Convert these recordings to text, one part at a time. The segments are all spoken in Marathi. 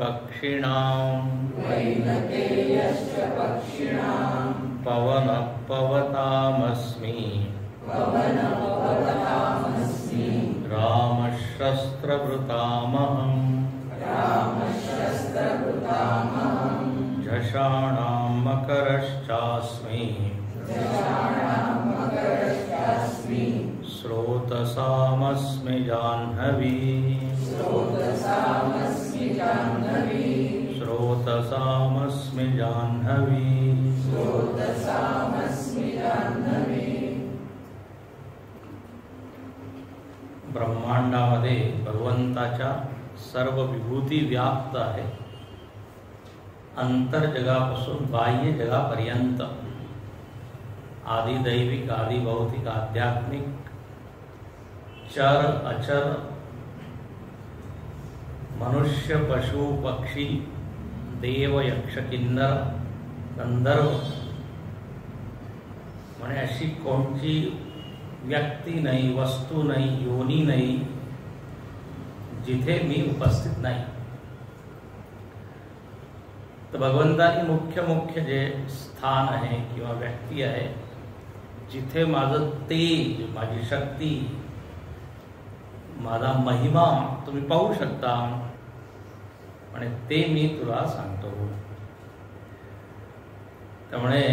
पक्षिणां पवनः पवतामस्मि रामशस्त्रभृतामहम् झषाणां मकरश्चास्मि स्रोतसामस्मि जाह्नवी ब्रह्मांडामध्ये भगवंताच्या सर्व विभूती व्याप्त आहे. अंतर्जगापासून बाह्य जगापर्यंत आदिदैविक, आदिभौतिक, आध्यात्मिक, चर अचर, मनुष्य, पशु, पक्षी, देव, यक्ष, किन्नर, गंधर्व म्हणे अशी कोणती व्यक्ती नाही, वस्तू नाही, योनी नाही जिथे मी उपस्थित नाही. तर भगवंतानी मुख्य जे स्थान आहे किंवा व्यक्ती आहे जिथे माझं तेज, माझी शक्ती, माझा महिमा तुम्ही पाहू शकता आणि ते मी तुला सांगतो. त्यामुळे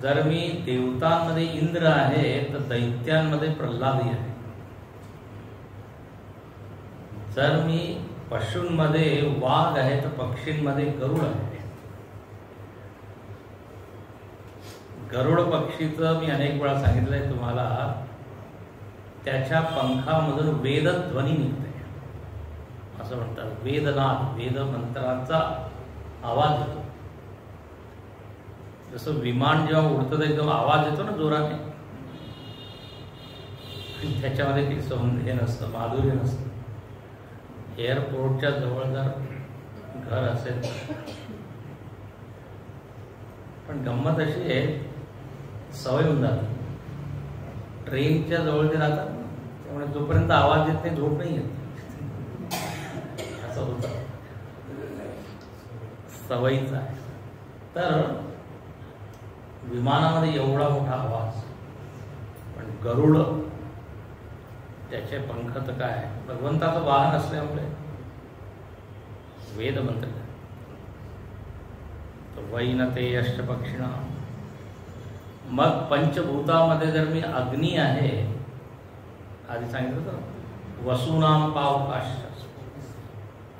जर मी देवतांमध्ये इंद्र आहे तर दैत्यांमध्ये प्रल्हादी आहे. जर मी पशूंमध्ये वाघ आहे तर पक्षींमध्ये गरुड आहे. गरुड पक्षीचं मी अनेक वेळा सांगितलंय तुम्हाला, त्याच्या पंखामधून वेदध्वनी निघते असं म्हणतात. वेदनाद, वेद मंत्राचा आवाज येतो. जसं विमान जेव्हा उडतं एकदम आवाज येतो ना जोराने, त्याच्यामध्ये काही सौंदर्य नसतं, माधुर्य नसतं. एअरपोर्टच्या जवळ जर घर असेल, पण गंमत अशी आहे सवय होऊन जाते. ट्रेनच्या जवळ जे राहतात त्यामुळे जोपर्यंत आवाज येत नाही झोप नाही येत, असं होतं. सवयीचं आहे. तर विमानामध्ये एवढा मोठा आवाज, पण गरुड त्याचे पंख तर काय, भगवंताचं वाहन असल्यामुळे वेद मंत्र. वैनते यश्च पक्षिणा. मग पंचभूतामध्ये जर मी अग्नी आहे, आधी सांगितलं तर वसूनाम पावकाश,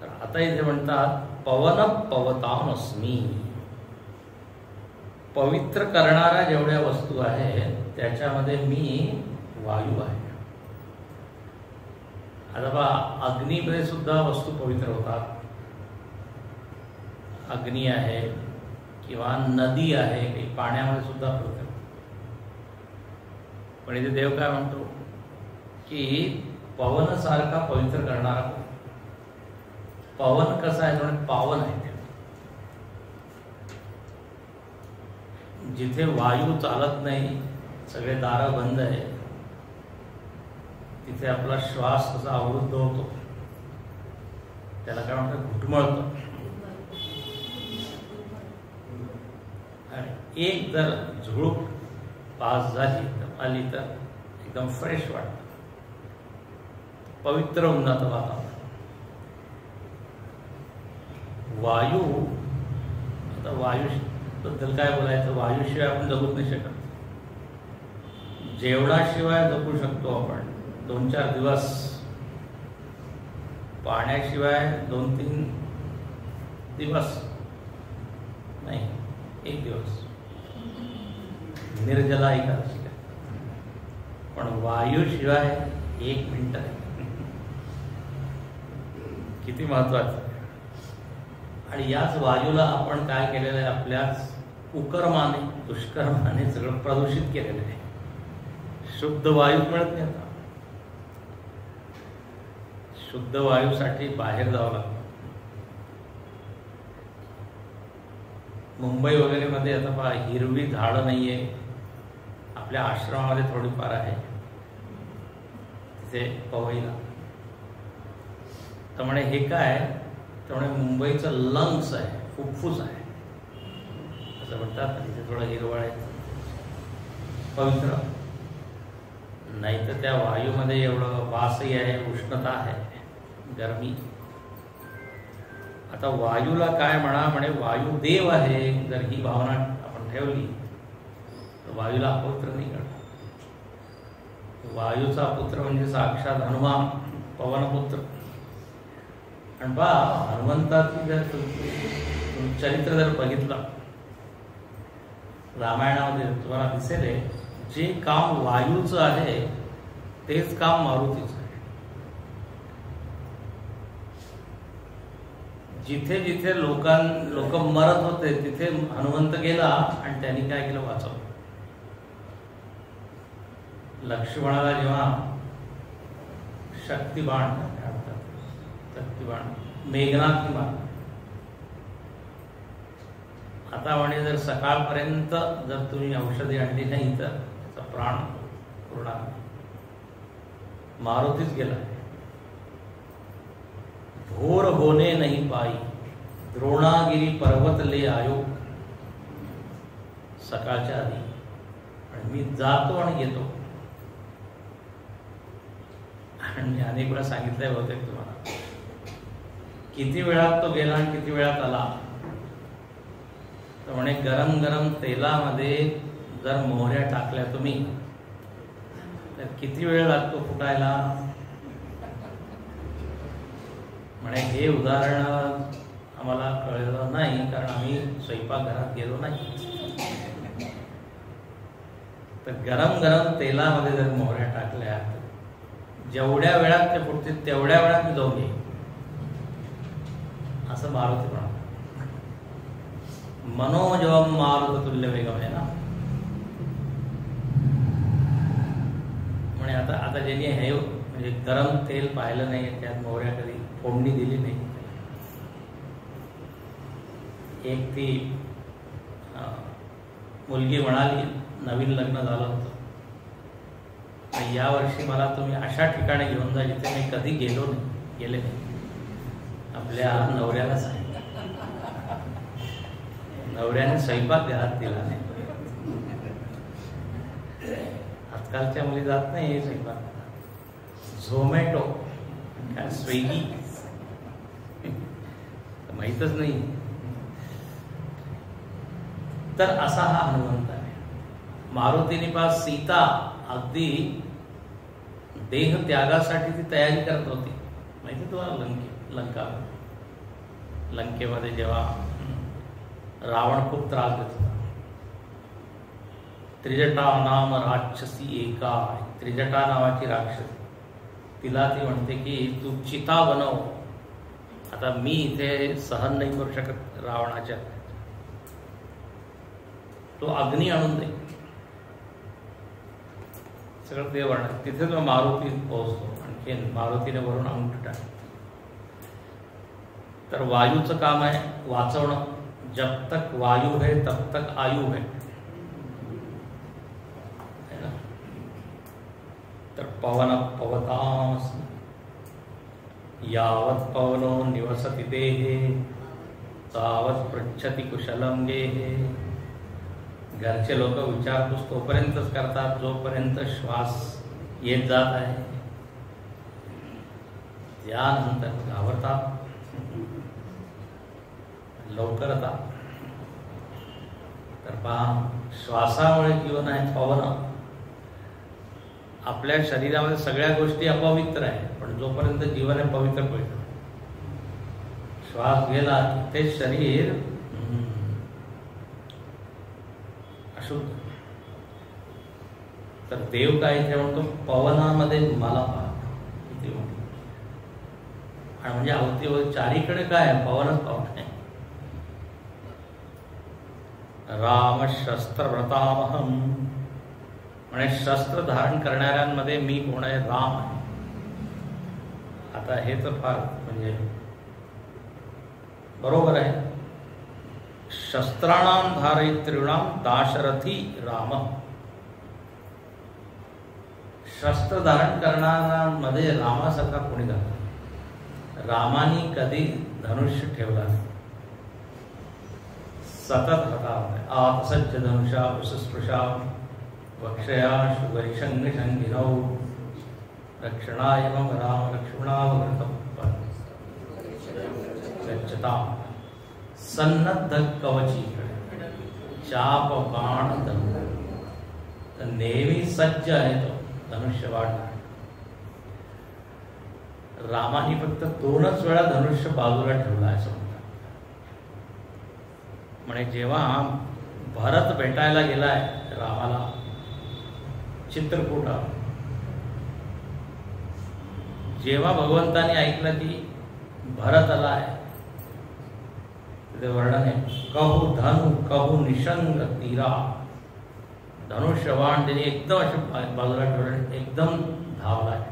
तर आता इथे म्हणतात पवन पवतामस्मी. पवित्र करणाऱ्या जेवढ्या वस्तू आहेत त्याच्यामध्ये मी वायू आहे. आता बा अग्नीमध्ये सुद्धा वस्तू पवित्र होतात. अग्नी आहे किंवा नदी आहे, काही पाण्यामध्ये सुद्धा पवित्र. पण इथे देव काय म्हणतो की पवन सारखा पवित्र करणारा कोण? पवन कसा आहे म्हणून पावन आहे. जिथे वायू चालत नाही, सगळे दार बंद आहे, तिथे आपला श्वास कसा अवरुद्ध होतो, त्याला काय म्हणतात घुटमळतो. आणि एक जर झुळूक पास झाली आली तर एकदम फ्रेश वाटतं, पवित्र होऊन जातं वातावरण. वायू, आता वायू बद्दल काय बोलायचं, वायूशिवाय आपण जगूच नाही शकत. जेवणाशिवाय जगू शकतो आपण 2-4 दिवस, पाण्याशिवाय 2-3 दिवस नाही, 1 दिवस. निर्जला एकादशी, पण वायूशिवाय 1 मिनिट किती महत्वाचं. आणि याच वायूला आपण काय केलेलं आहे, आपल्याच कुकर्माने, दुष्कर्माने सगळं प्रदूषित केलेलं आहे. शुद्ध वायू मिळत नाही. आता शुद्ध वायूसाठी बाहेर जावं लागतं. मुंबई वगैरे मध्ये आता पहा, हिरवी झाडं नाहीये. आपल्या आश्रमामध्ये थोडीफार आहे, तिथे पवईला. तर म्हणे हे काय त्यामुळे मुंबईचं लंग्स आहे, फुफ्फुस आहे असं म्हणतात. तिथे थोडं हिरवळ आहे, पवित्र. नाही तर त्या वायूमध्ये एवढं वासही आहे, उष्णता आहे, गरमी. आता वायूला काय म्हणा, म्हणे वायू देव आहे. जर ही भावना आपण ठेवली तर वायूला अपवित्र नाही करणार. वायूचा पुत्र म्हणजे साक्षात हनुमान, पवनपुत्र. आणि बा हनुमंताची जर चरित्र जर बघितलं रामायणामध्ये तुम्हाला दिसेल, जे काम वायूचं आहे तेच काम मारुतीचं आहे. जिथे जिथे लोक मरत होते तिथे हनुमंत गेला आणि त्यांनी काय केलं, वाचवलं. लक्ष्मणाला जेव्हा शक्तिबाण मेघनाथ बाण, आता म्हणे जर सकाळपर्यंत जर तुम्ही औषधी आणली नाही तर त्याचा प्राण पूर्ण मारुतीच गेला. भोर होणे नाही पाई, द्रोणागिरी पर्वत ले आयो. सकाळच्या आधी आणि मी जातो आणि येतो. आणि मी अनेक वेळा सांगितलंय बहुतेक तुम्हाला, किती वेळात तो गेला आणि किती वेळात आला. तर म्हणे गरम गरम तेलामध्ये जर मोहऱ्या टाकल्या तुम्ही तर किती वेळ लागतो फुटायला. म्हणे हे उदाहरण आम्हाला कळलं नाही कारण आम्ही स्वयंपाकघरात गेलो नाही. तर गरम गरम तेलामध्ये जर मोहऱ्या टाकल्या जेवढ्या वेळात ते फुटतील तेवढ्या वेळात मी जाऊन येईन असं मारुती म्हणा. मनोजवम मारुत तुल्य वेगम आहे ना. म्हणे आता ज्यांनी हे म्हणजे गरम तेल पाहिलं नाही, त्यात मोहऱ्या कधी फोडणी दिली नाही. एक ती मुलगी म्हणाली, नवीन लग्न झालं होतं, या वर्षी मला तुम्ही अशा ठिकाणी घेऊन जा जिथे मी कधी गेले नाही. आपल्या नवऱ्याला सांगितलं, नवऱ्याने स्वयंपाक घरात दिला नाही. आजकालच्या मुली जात नाही स्वयंपाक, झोमॅटो काय स्विगी माहीतच नाही. तर असा हा हनुमंत आहे. मारुतीने पास सीता अगदी देह त्यागासाठी ती तयारी करत होती माहिती तुम्हाला. लंकेमध्ये जेव्हा रावण खूप त्रास देत होता, त्रिजटा नाम राक्षसी एका, त्रिजटा नावाची राक्षसी, तिला ती म्हणते की तू चिता बनव. आता मी इथे सहन नाही करू शकत रावणाच्या, तो अग्नी आणून दे. सगळं ते वर्णन तिथे तो मारुती पोहोचतो. आणखी मारुतीने वरून अंगठ टाक. तर वायूचं काम आहे वाचवणं. जब तक वायू है तब तक आयु है ना. तर पवन पवताम यावत पवनो निवसति देहे तावत पृच्छति कुशलम गेहे. घरचे लोक विचारपूस तोपर्यंतच करतात जोपर्यंत श्वास येत जात आहे. त्यानंतर घाबरतात, लवकर येतात. तर पहा, श्वासामुळे जीवन आहे पवन. आपल्या शरीरामध्ये सगळ्या गोष्टी अपवित्र आहे, पण जोपर्यंत जीवन आहे पवित्र पवित्र. श्वास गेला ते शरीर अशुद्ध. तर देव काय इथे म्हणतो, पवनामध्ये मला पहा किती म्हणतो. आणि म्हणजे अवती चारीकडे काय आहे, पवनच पवन आहे. राम शस्त्र व्रतामहम, म्हणजे शस्त्र धारण करणाऱ्यांमध्ये मी कोण आहे, राम आहे. आता हे तर फार म्हणजे बरोबर आहे. शस्त्राणाम धारयित्रीणाम दाशरथी राम. शस्त्र धारण करणाऱ्यांमध्ये रामासारखा कोणी झाला. रामानी कधी धनुष्य ठेवला नाही. सतत हातात आतसज्ज धनुषा वसस्पृशा वक्षया शुभैशंग शंगिनौ रक्षणाय मम राम लक्ष्मणावृतं गच्छताम् सन्नद्ध कवचीकडे चाप बाण धनुष्य. तर नेहमी सज्ज आहे तो धनुष्य वाढणार. रामाने फक्त 2च वेळा धनुष्य बाजूला ठेवला असं म्हणतात. म्हणजे जेव्हा भरत भेटायला गेलाय रामाला चित्रकूटावर, जेव्हा भगवंताने ऐकलं की भरत आलाय, ते वर्णन आहे कहू धनु कहू निशंग तीरा. धनुष्यबाण त्याने एकदम असे बाजूला ठेवलं, एकदम धावलाय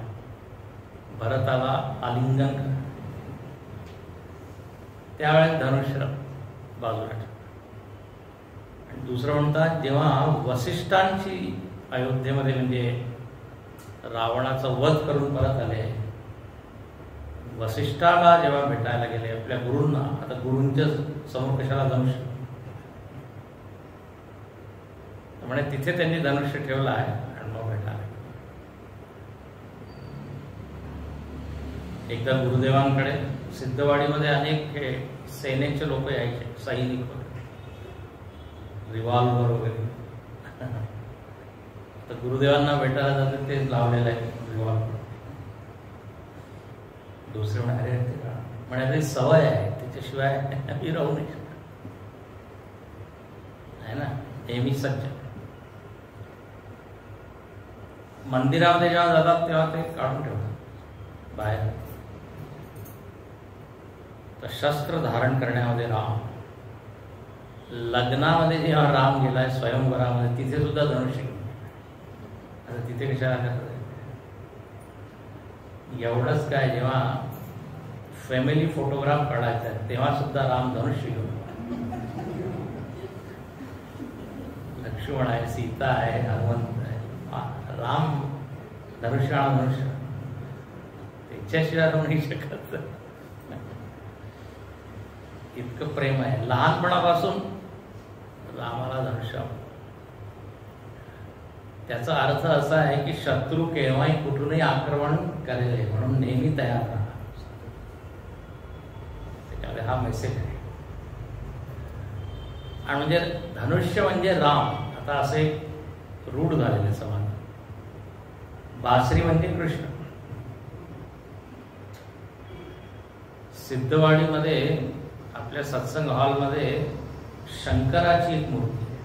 भरताला आलिंगन करा. त्यावेळेस धनुष्य बाजूला ठेवलं. आणि दुसरं म्हणतात जेव्हा वसिष्ठांची अयोध्येमध्ये म्हणजे रावणाचा वध करून परत आले, वसिष्ठाला जेव्हा भेटायला गेले आपल्या गुरूंना, आता गुरूंच्या समोर कशाला धनुष्य, म्हणजे तिथे त्यांनी धनुष्य ठेवला आहे आणि मग भेटायला. एकदा गुरुदेवांकडे सिद्धवाडीमध्ये अनेक सेनेचे लोक यायचे, सैनिक वगैरे, रिव्हॉल्वर वगैरे. तर गुरुदेवांना भेटायला जाते ते लावलेलं आहे रिव्हॉल्वर. दुसरे म्हणाले म्हणाले सवय आहे त्याच्याशिवाय मी राहू नाही शकत आहे ना, नेहमी सज्ज. मंदिरामध्ये जेव्हा जातात तेव्हा ते काढून ठेवतात बाहेर. तर शस्त्र धारण करण्यामध्ये राम, लग्नामध्ये जेव्हा राम गेलाय स्वयंवरामध्ये तिथे सुद्धा धनुष्य. आता तिथे कशाला करतात? एवढंच काय, जेव्हा फॅमिली फोटोग्राफ काढायचा आहे तेव्हा सुद्धा राम धनुष्य घेऊन, लक्ष्मण आहे, सीता आहे, हनुमंत आहे, राम धनुष्य आणि धनुष्य त्याच्याशिवाय राहू नाही शकत. इतकं प्रेम आहे लहानपणापासून रामाला धनुष्य. त्याचा अर्थ असा आहे की शत्रू केव्हाही कुठूनही आक्रमण करेल म्हणून नेहमी तयार राहा. त्याच्यामध्ये हा मेसेज आहे. आणि म्हणजे धनुष्य म्हणजे राम. आता असे रूढ झालेले समाज. बासरी म्हणजे कृष्ण. सिद्धवाडीमध्ये आपल्या सत्संग हॉलमध्ये शंकराची एक मूर्ती आहे.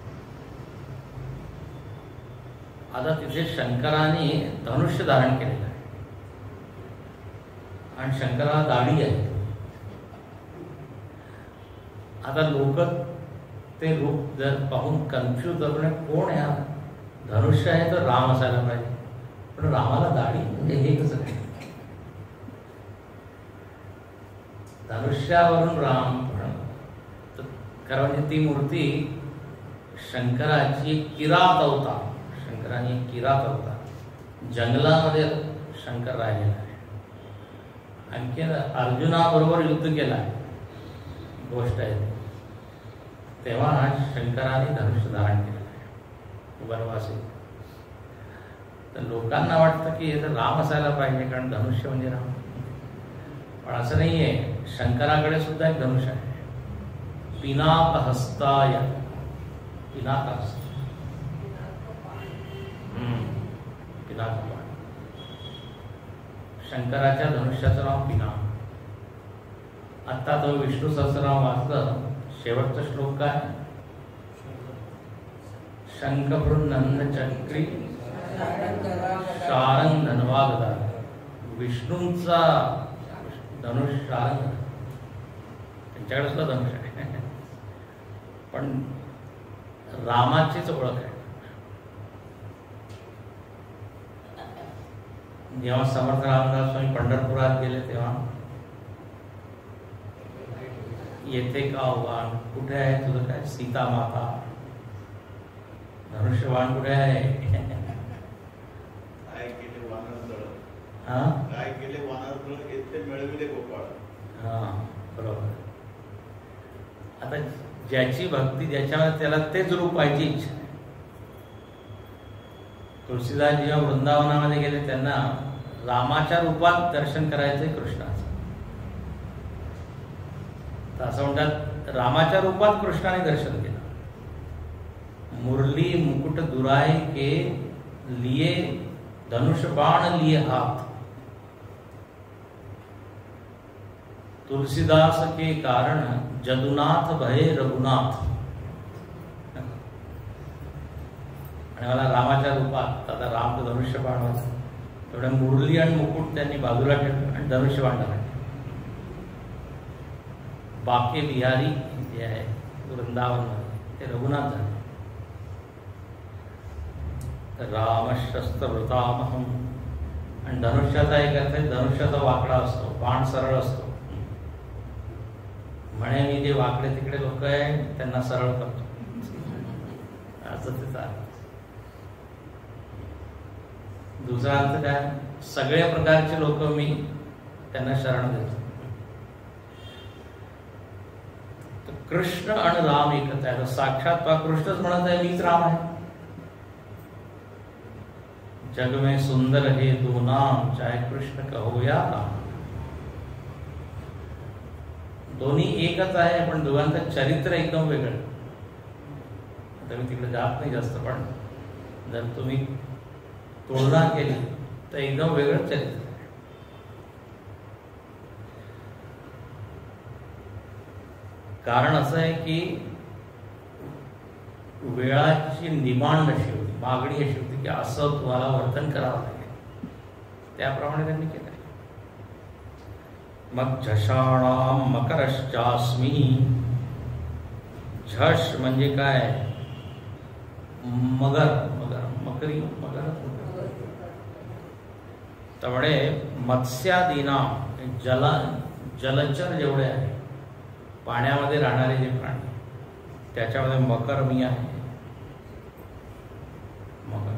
आता तिथे शंकराने धनुष्य धारण केलेलं आहे आणि शंकराला दाढी आहे. आता लोक ते रूप जर पाहून कन्फ्यूज होणे, कोण आहे हा? धनुष्य आहे तर राम असायला पाहिजे, पण रामाला दाढी म्हणजे हे कसं काय? धनुष्यावरून राम. खरं म्हणजे ती मूर्ती शंकराची किरात अवतार. शंकराने किरात अवतार जंगलामध्ये शंकर राहिलेला आहे. आणखी अर्जुनाबरोबर युद्ध केला आहे गोष्ट आहे. तेव्हा शंकराने धनुष्य धारण केलेलं आहे वनवासी. तर लोकांना वाटतं की हे तर राम असायला पाहिजे कारण धनुष्य म्हणजे राम, पण असं नाहीये. शंकराकडे सुद्धा एक धनुष्य आहे. पिनाक हस्ताय, पिनाक हस्त, पिनाक. शंकराच्या धनुष्याचं नाव पिनाक. आता तो विष्णू सहस्रनाम वाचलं, शेवटचा श्लोक काय? शंखभृन्नंद चक्री शारंग धन्वागदा. विष्णूंचा धनुष्य शारंग, त्यांच्याकडे सुद्धा धनुष्य आहे. पण रामाचीच ओळख आहे. जेव्हा समर्थ रामदास स्वामी पंढरपुरात गेले तेव्हा येथे का आव्हान, कुठे आहे तुझं काय? सीता माता. धनुष्यबाण कुठे आहे? काय केले वानर दळ, हा काय केले वानर दळ, येथे मिळविले गोपाळ. हा, बरोबर. आता ज्याची भक्ती ज्याच्यामध्ये त्याला तेच रूप पाहिजे इच्छा. तुळशीदास जेव्हा वृंदावनामध्ये गेले त्यांना रामाच्या रूपात दर्शन करायचंय कृष्णाचं. तर असं म्हणतात रामाच्या रूपात कृष्णाने दर्शन केलं. मुरली मुकुट दुराई के लिए धनुष बाण लिए हाथ, तुलसीदास के कारण जदुनाथ भये रघुनाथ. आणि मला रामाच्या रूपात आता राम तर धनुष्य बाण होता, तेवढ्या मुरली आणि मुकुट त्यांनी बाजूला ठेवलं आणि धनुष्य बाण टाकले. बाके बिहारी जे आहे वृंदावन ते रघुनाथ झाले. रामशस्त्रवृतामहम. आणि धनुष्याचा एक अर्थ आहे धनुष्याचा वाकडा असतो, बाण सरळ असतो. म्हणे मी जे वाकडे तिकडे लोक आहे त्यांना सरळ करतो, असं ते चालतं. दुसरा अर्थ काय, सगळ्या प्रकारचे लोक मी त्यांना शरण देतो. कृष्ण आणि राम एकच आहे. साक्षात कृष्णच म्हणत आहे मीच राम आहे. जग में सुंदर हे दो नाम, चाहे कृष्ण कहो या राम. दोन्ही एकच आहे, पण दोघांचं चरित्र एकदम वेगळं. आता मी तिकडे जात नाही जास्त, पण जर तुम्ही तुलना केली तर एकदम वेगळं चरित्र. कारण असं आहे की वेळाची डिमांड अशी होती, मागणी अशी होती की असं तुम्हाला वर्तन करावं लागेल. त्याप्रमाणे त्यांनी केलं. मग झषाणाम मकरश्चास्मी. झष म्हणजे काय, मगर, मगर मकरी मगर. त्यामुळे मत्स्यादीना जलचर जेवढे आहे पाण्यामध्ये राहणारे जे प्राणी, त्याच्यामध्ये मकर मी आहे. मगर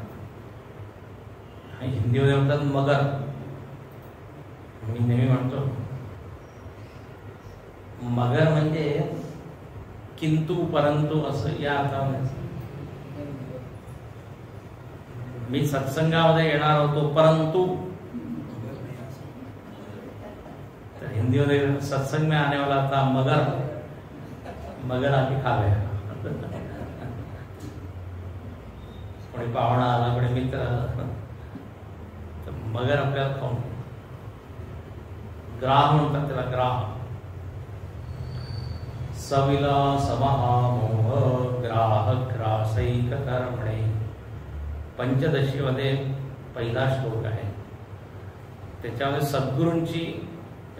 हिंदीमध्ये म्हणतात मगर. मी नेहमी म्हणतो मगर म्हणजे किंतु परंतु असं या अर्थाने. मी सत्संगामध्ये येणार होतो परंतु, तर हिंदीमध्ये सत्संग में आने वाला था मगर, मगर आधी खा गया. कोणी पाहुणा आला, कोणी मित्र आला, तर मगर आपल्याला खाऊन. ग्राह म्हणतात त्याला, ग्राह. सविलास महामोह ग्राह ग्रासैक कर्मणे. पंचदशीमध्ये पहिला श्लोक आहे, त्याच्यामध्ये सद्गुरूंची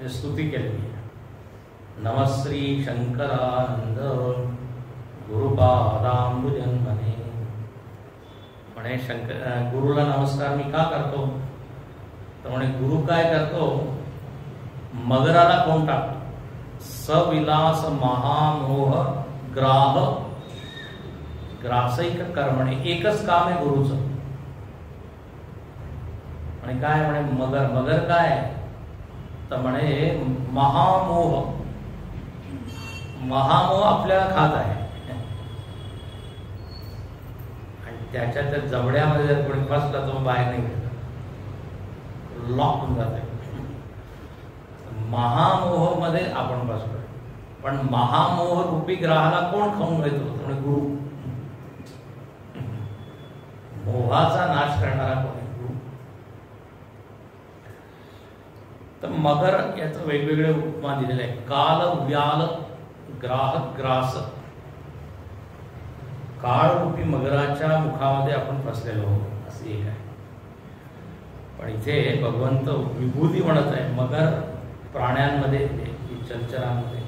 स्तुती केलेली आहे. नमश्री शंकरानंद गुरुपादांबुजन्मने. म्हणे गुरुला नमस्कार मी का करतो, तर म्हणे गुरु काय करतो, मगराला कोण टाकतो. सविलास महामोह ग्राह ग्रासैक कर्मणे. एकच काम आहे गुरुचं. आणि काय म्हणे मगर, मगर काय तर म्हणे महामोह. महामोह आपल्याला खात आहे आणि त्याच्या त्या जबड्यामध्ये जर कोणी फसला तर बाहेर नाही भेटत, लॉक होऊन जाते. महामोह मध्ये आपण बसलोय, पण महामोह रूपी ग्रहाला कोण खाऊन घेतो, म्हणजे गुरु. मोहाचा नाश करणारा कोण आहे, गुरु. तर मगर याचं वेगवेगळे उपमा दिलेले आहे. काल व्याल ग्राहक ग्रास. काळ रूपी मगराच्या मुखामध्ये आपण फसलेलो आहोत, असे एक आहे. पण इथे भगवंत विभूती म्हणत आहे. मगर प्राण्यांमध्ये, जलचरांमध्ये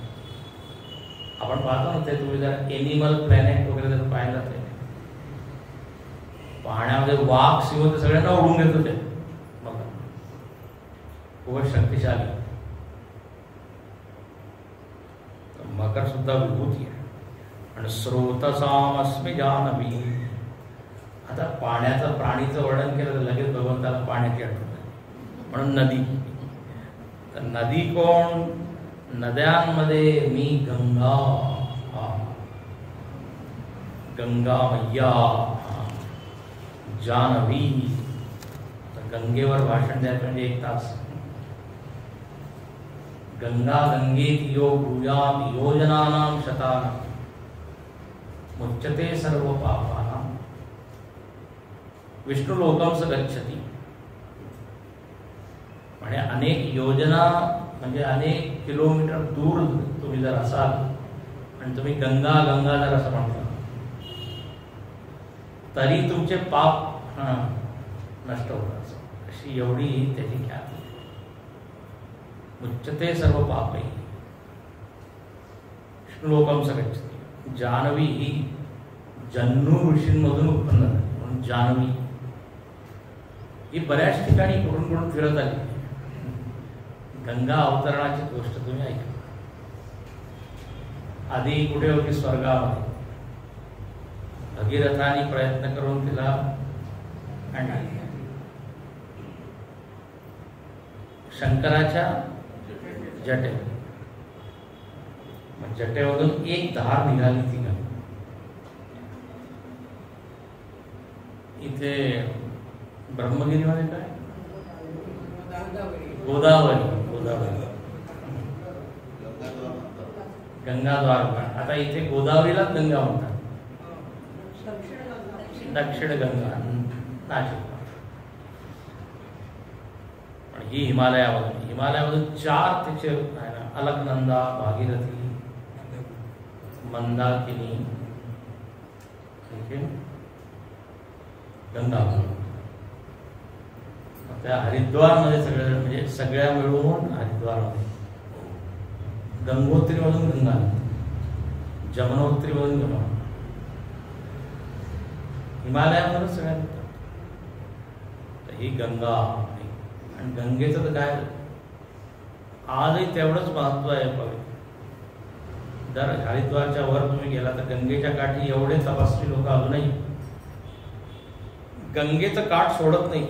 आपण पाहतो ना, ते तुम्ही जर एनिमल प्लॅनेट वगैरे जर पाहिलं तर पाण्यामध्ये वाघ सिंह ते सगळ्यांना उडून घेतो. ते मगर खूपच शक्तिशाली. मकर सुद्धा विभूती आहे. आणि स्रोतसामस्मी जानवी. आता पाण्याचं, प्राणीचं वर्णन केलं तर लगेच भगवंताला पाण्याची आठवण, म्हणून नदी. तर नदी कोण, नद्यांमध्ये मी गंगा, गंगा मैया, जानवी. गंगेवर भाषण द्यायचं म्हणजे 1 तास. गंगा गंगेति यो ब्रूयात् योजनानां शतानां मुच्यते सर्व पापानां विष्णुलोकं स गच्छति. म्हणजे अनेक योजना म्हणजे अनेक किलोमीटर दूर तुम्ही जर असाल आणि तुम्ही गंगा गंगा जर असं म्हटलं तरी तुमचे पाप नष्ट होतात. अशी एवढी त्याची ख्याती. मुच्यते सर्व पापै विष्णुलोकं स गच्छति. जानवी ही जन्नू ऋषींमधून उत्पन्न झाली म्हणून जानवी. ही बऱ्याच ठिकाणी कुठून कुठून फिरत आली. गंगा अवतरणाची गोष्ट तुम्ही ऐका. आधी कुठे होती? स्वर्गामध्ये. भगीरथाने प्रयत्न करून तिला आणली. शंकराच्या जटे, जटेमधून एक धार निघाली ती गंगा. इथे ब्रह्मगिरीमध्ये काय? गोदावरी. गोदावरी गंगाद्वार. आता इथे गोदावरीलाच गंगा म्हणतात. दक्षिण गंगा नाशिक. ही हिमालयामधून. हिमालयामधून 4 तिचे अलकनंदा, भागीरथी, मंदाकिनी, गंगा. त्या हरिद्वारमध्ये सगळे म्हणजे सगळ्या मिळून हरिद्वारमध्ये. गंगोत्रीमधून गंगा, जमुनोत्रीमधून गंगा. हिमालयामधून सगळ्या. ही गंगा. आणि गंगेचं तर काय आजही तेवढंच महत्व आहे. पवित्र जर हरिद्वारच्या वर तुम्ही गेला तर गंगेच्या काठी एवढे तपस्वी लोक अजूनही गंगेचं काठ सोडत नाही.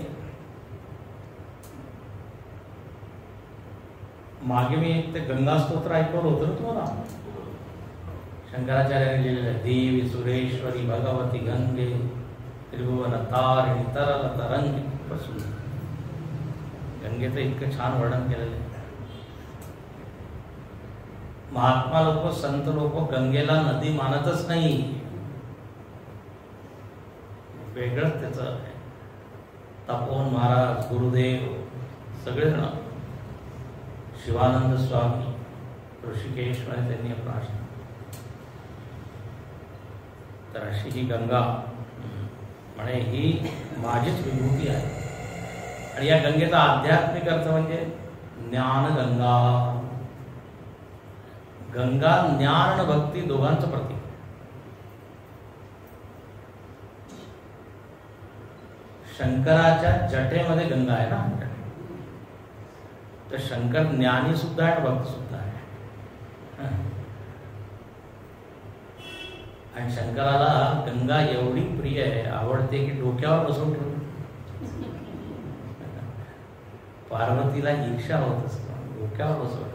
मागे मी ते गंगा स्तोत्र ऐकवलं होतं ना तुम्हाला. शंकराचार्याने लिहिलेलं देवी सुरेश्वरी भगवती गंगे त्रिभुवन तारिणी तरल तरंगी. गंगेचं इतकं छान वर्णन केलेलं आहे. महात्मा लोक, संत लोक गंगेला नदी मानतच नाही. वेगळंच त्याचं आहे. तपोवन महाराज, गुरुदेव सगळेजण, शिवानंद स्वामी, ऋषिकेश मध्ये त्यांनी प्रश्न. तर अशी ही गंगा म्हणजे ही माझीच विभूती आहे. आणि या गंगेचा आध्यात्मिक अर्थ म्हणजे ज्ञानगंगा. गंगा ज्ञान आणि भक्ती दोघांचं प्रतीक. शंकराच्या जटेमध्ये गंगा आहे ना. तर शंकर ज्ञानी सुद्धा आहे, भक्त सुद्धा आहे. आणि शंकराला गंगा एवढी प्रिय आहे, आवडते की डोक्यावर बसवून ठेवतो. पार्वतीला ईर्ष्या होत असतो, डोक्यावर बसवत.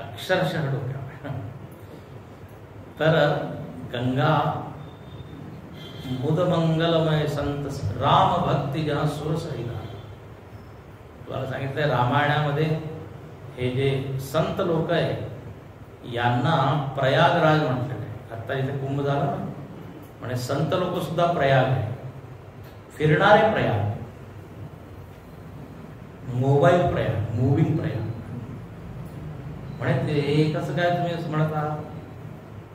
अक्षरशः डोक्यावर. तर गंगा मुदमंगलमय संत राम भक्ती जन सुरसहिता. तुम्हाला सांगितलंय रामायणामध्ये हे जे संत लोक आहे यांना प्रयागराज म्हटलेलं आहे. आता इथे कुंभ झाला ना, म्हणजे संत लोक सुद्धा प्रयाग आहे. फिरणारे प्रयाग, मोबाईल प्रयाग, मुव्हिंग प्रयाग. म्हणजे ते कसं काय तुम्ही म्हणत आहात?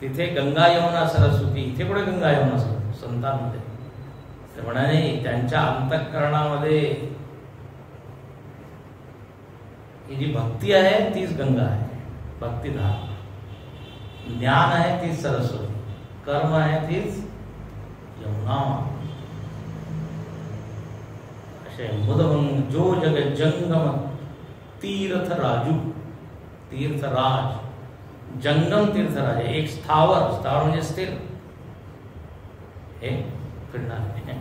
तिथे गंगा यमुना सरस्वती, इथे कुठे गंगा यमुना सरस्वती संतांमध्ये. ते म्हणाले त्यांच्या अंतःकरणामध्ये ही जी भक्ती आहे तीच गंगा आहे, भक्तिधार. ज्ञान आहे तीच सरस्वती, कर्म आहे तीच यमुना. असे मुदमंग जो जग जंगम तीर्थ राजू, तीर्थराज, जंगम तीर्थराज आहे. एक स्थावर, स्थावर म्हणजे स्थिर, हे फिरणार आहे.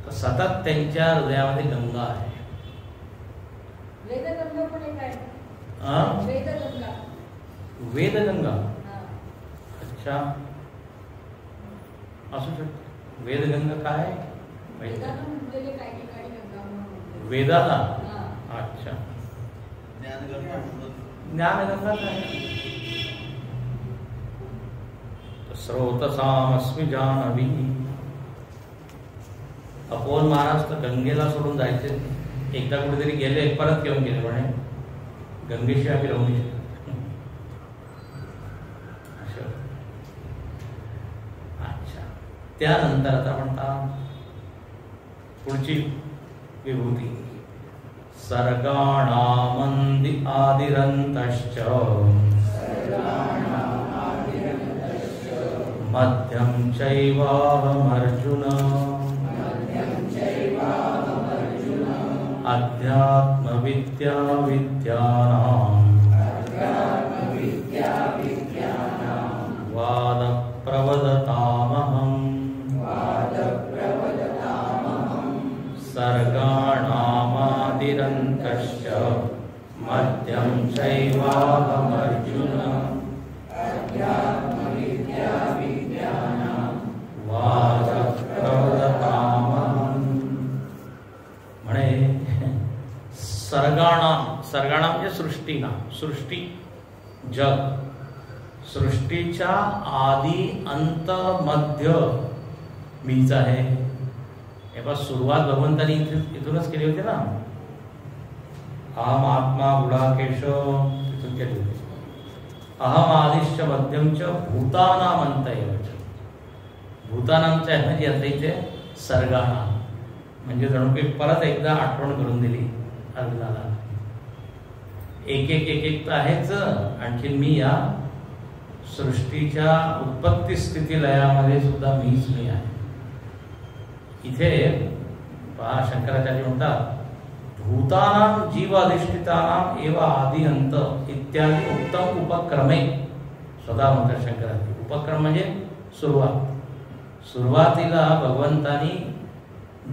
तर सतत त्यांच्या हृदयामध्ये गंगा आहे. वेदगंगा पण एक आहे. वेदगंगा. वेदगंगा. अच्छा, असू शकते. वेदगंगा काय? वेदाला. अच्छा, ज्ञानगंगा काय? स्रोतसामस्मि जाह्नवी. अपोल महाराज तर गंगेला सोडून जायचे. एकदा कुठेतरी गेले, परत घेऊन गेले म्हणे गंगेशिवाय आम्ही राहू नाही शकत. अच्छा, त्यानंतर आता म्हणता पुढची विभूती सर्गाणामंदि आदिरंतश्च मध्यम चैवाहमर्जुन अध्यात्म विद्या विद्यानां वाद प्रवदतामहम् सर्गाणामादिरन्तश्च मध्यं चैवाहमर्जुन वाद प्रवदतामहम्. म्हणे सर्गाणाम, सर्गाणाम म्हणजे सृष्टीना, सृष्टी जग, सृष्टीच्या आदी अंत मध्य मीच आहे. हे बघ, सुरुवात भगवंतानी इथूनच केली होती ना. अहम आत्मा गुडाकेश इथून केली होती. अहम आदिश्च मध्यमच भूतानाम अंतयच. भूतानामच्या ऐवजी आता इथे सर्गाणाम म्हणजे जणू काही परत एकदा आठवण करून दिली अर्जुनाला. एक एक एक एक तर आहेच, आणखी मी या सृष्टीच्या उत्पत्ती स्थिती लयामध्ये सुद्धा मीच मी आहे. इथे पहा, शंकराचार्य म्हणतात भूतानां जीवाधिष्ठितानां एव आदि अंत इत्यादी उत्तम उपक्रमे. स्वतः म्हणतात शंकराचार्य, उपक्रम म्हणजे सुरुवात. सुरुवातीला भगवंतानी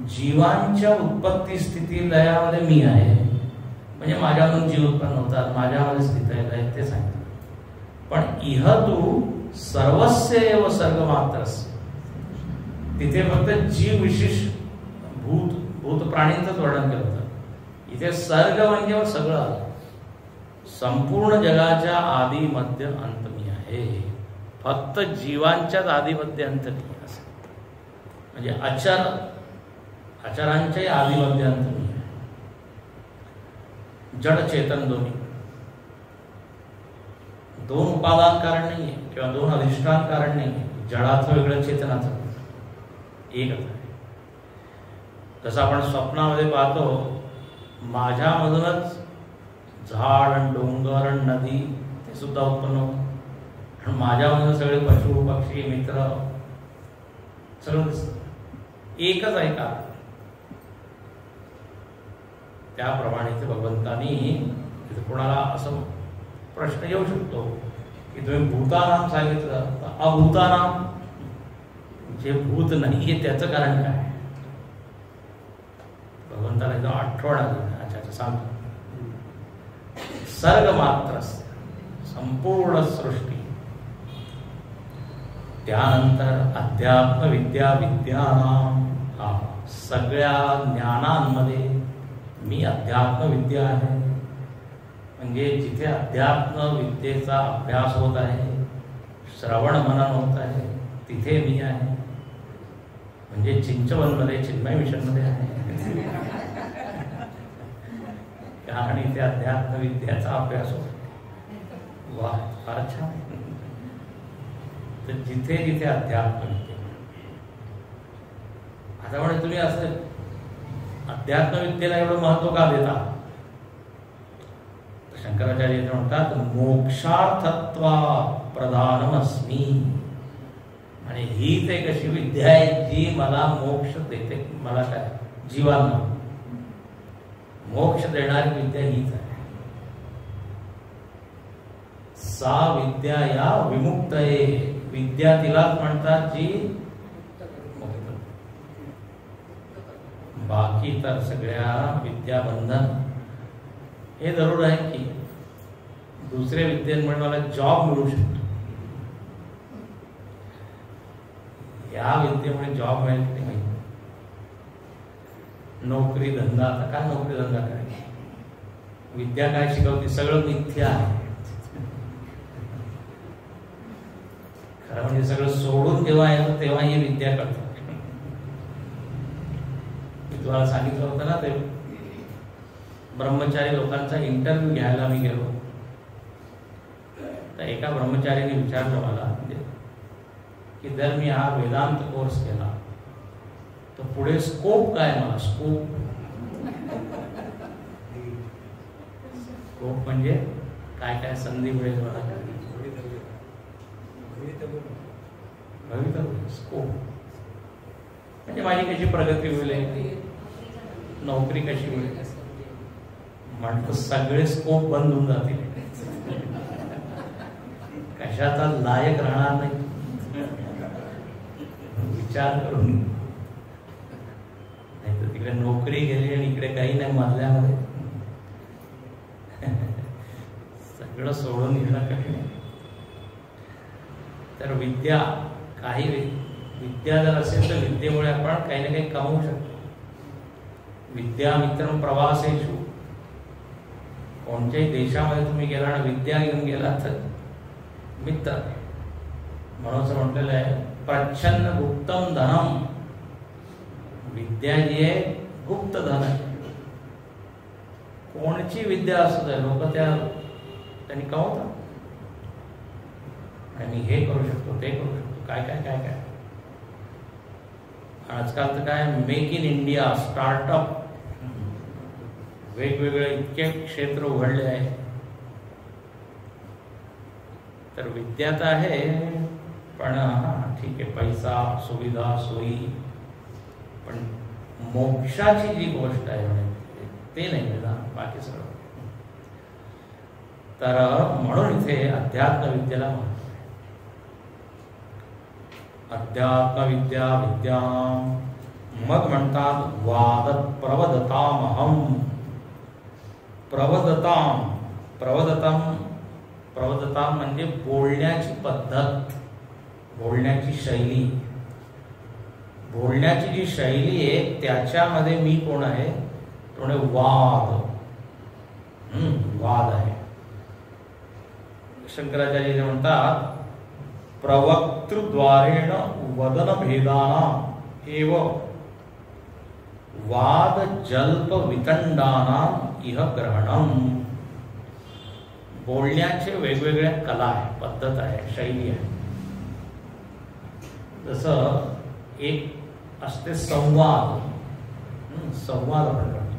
जीवांच्या उत्पत्ती स्थिती लयामध्ये मी आहे, म्हणजे माझ्यामधून जीव उत्पन्न होतात, माझ्यामध्ये स्थित आहे ते सांगितलं. पण इह तू सर्वस्य एव सर्ग मात्रस्य, तिथे फक्त जीव विशेष भूत प्राणींचंच वर्णन केलं होतं. इथे सर्ग म्हणजे सगळं, संपूर्ण जगाच्या आदी मध्य अंत मी आहे. फक्त जीवांच्याच आदी मध्य अंत मी असं, म्हणजे आचारांच्याही आदी मध्य अंत मी आहे. जड चेतन दोन्ही, दोन उपादान कारण नाही आहे किंवा दोन अधिष्ठान कारण नाही आहे. जडाचं वेगळं, चेतनाचं एकच आहे. जसं आपण स्वप्नामध्ये पाहतो, माझ्यामधूनच झाड आणि डोंगर आणि नदी ते सुद्धा उत्पन्न होतं, आणि माझ्यामधून सगळे पशु पक्षी मित्र सगळं दिसतं. एकच आहे का? त्याप्रमाणे ते भगवंतानी कोणाला असं प्रश्न येऊ शकतो की तुम्ही भूतानाम सांगितलं, तर अभूतानाम जे भूत नाहीये त्याचं कारण काय? भगवंताला एकदम आठवण आली. अच्छा सांगतो. सर्ग मात्र संपूर्ण सृष्टी, त्यानंतर अध्यात्म विद्या विद्यानाम, सगळ्या ज्ञानांमध्ये मी अध्यात्म विद्या आहे. म्हणजे जिथे अध्यात्म विद्येचा अभ्यास होत आहे, श्रवण मनन होत आहे, तिथे मी आहे. म्हणजे चिंचवनमध्ये, चिन्मय मिशनमध्ये आहे. कारण इथे अध्यात्म विद्याचा अभ्यास होतो. वा, फार छान. तर जिथे जिथे अध्यात्म विद्या, आता म्हणजे तुम्ही असं अध्यात्म विद्येला एवढं महत्व का देता? शंकराचार्य म्हणतात मोक्षार्थत्वा प्रधानमस्मी. आणि ही ते कशी विद्या आहे जी मला मोक्ष देते. मला काय, जीवांना मोक्ष देणारी विद्या हीच आहे. सा विद्या या विमुक्त आहे. विद्या तिलाच म्हणतात जी मुक्त. बाकी तर सगळ्या विद्या बंधन हे जरूर आहे की दुसऱ्या विद्यांमुळे मला जॉब मिळू शकतो. या विद्येमुळे जॉब मिळेल की नाही, नोकरी धंदा. आता काय नोकरी धंदा करायची, विद्या काय शिकवते, सगळं मिथ्या आहे. खरं म्हणजे सगळं सोडून जेव्हा येतं तेव्हा ही विद्या कळतं. मी तुम्हाला सांगितलं होतं ना, ते ब्रह्मचारी लोकांचा इंटरव्ह्यू घ्यायला मी गेलो. तर एका ब्रह्मचारीने विचारलं मला म्हणजे की जर मी हा वेदांत कोर्स केला तर पुढे स्कोप काय, मला स्कोप म्हणजे काय काय संधी मिळेल मला, भवितव्य. स्कोप म्हणजे माझी कशी प्रगती होईल, नोकरी कशी होईल. म्हणतो सगळे स्कोप बंद होऊन जातील, कशाचा लायक राहणार नाही. विचार करून, नाही तर तिकडे नोकरी गेली आणि इकडे काही नाही मधल्यामध्ये, सगळं सोडून येणं काही नाही. तर विद्या, काही विद्या जर असेल तर विद्येमुळे आपण काही ना काही कमवू शकतो. विद्या मित्र प्रवासेषु, कोणत्याही देशामध्ये तुम्ही गेला आणि विद्या घेऊन गेला तर मित्र. म्हणून असं म्हटलेलं आहे प्रच्छन्न गुप्तम धनम. विद्या जी आहे गुप्त धन आहे. कोणची विद्या असू दे, लोक त्यांनी कमवतात. आणि हे करू शकतो, ते करू शकतो, काय काय काय काय. आजकाल तर काय मेक इन इंडिया, स्टार्टअप, वेगवेगळे इतके क्षेत्र उघडले आहे. तर विद्या तर आहे, पण ठीक आहे, पैसा, सुविधा, सोयी, पण मोक्षाची जी गोष्ट आहे म्हणजे ते नाही मिळणार, बाकी सगळं. तर म्हणून इथे अध्यात्म विद्येला महत्व आहे. अध्यात्म विद्या विद्याम. मग म्हणतात वादत प्रवदतामहम. प्रवदताम, प्रवदताम म्हणजे बोलण्याची पद्धत, बोलण्याची शैली. बोलण्याची जी शैली आहे त्याच्यामध्ये मी कोण आहे, थोडे वाद, वाद आहे. शंकराचार्य म्हणतात प्रवक्तृद्वारेण वदन भेदानां एव वाद जल्प वितंडानां इह ग्रहणम. बोलण्याचे वेगवेगळ्या कला आहे, पद्धत आहे, शैली आहे. जसं एक असते संवाद, संवाद आपण करतो.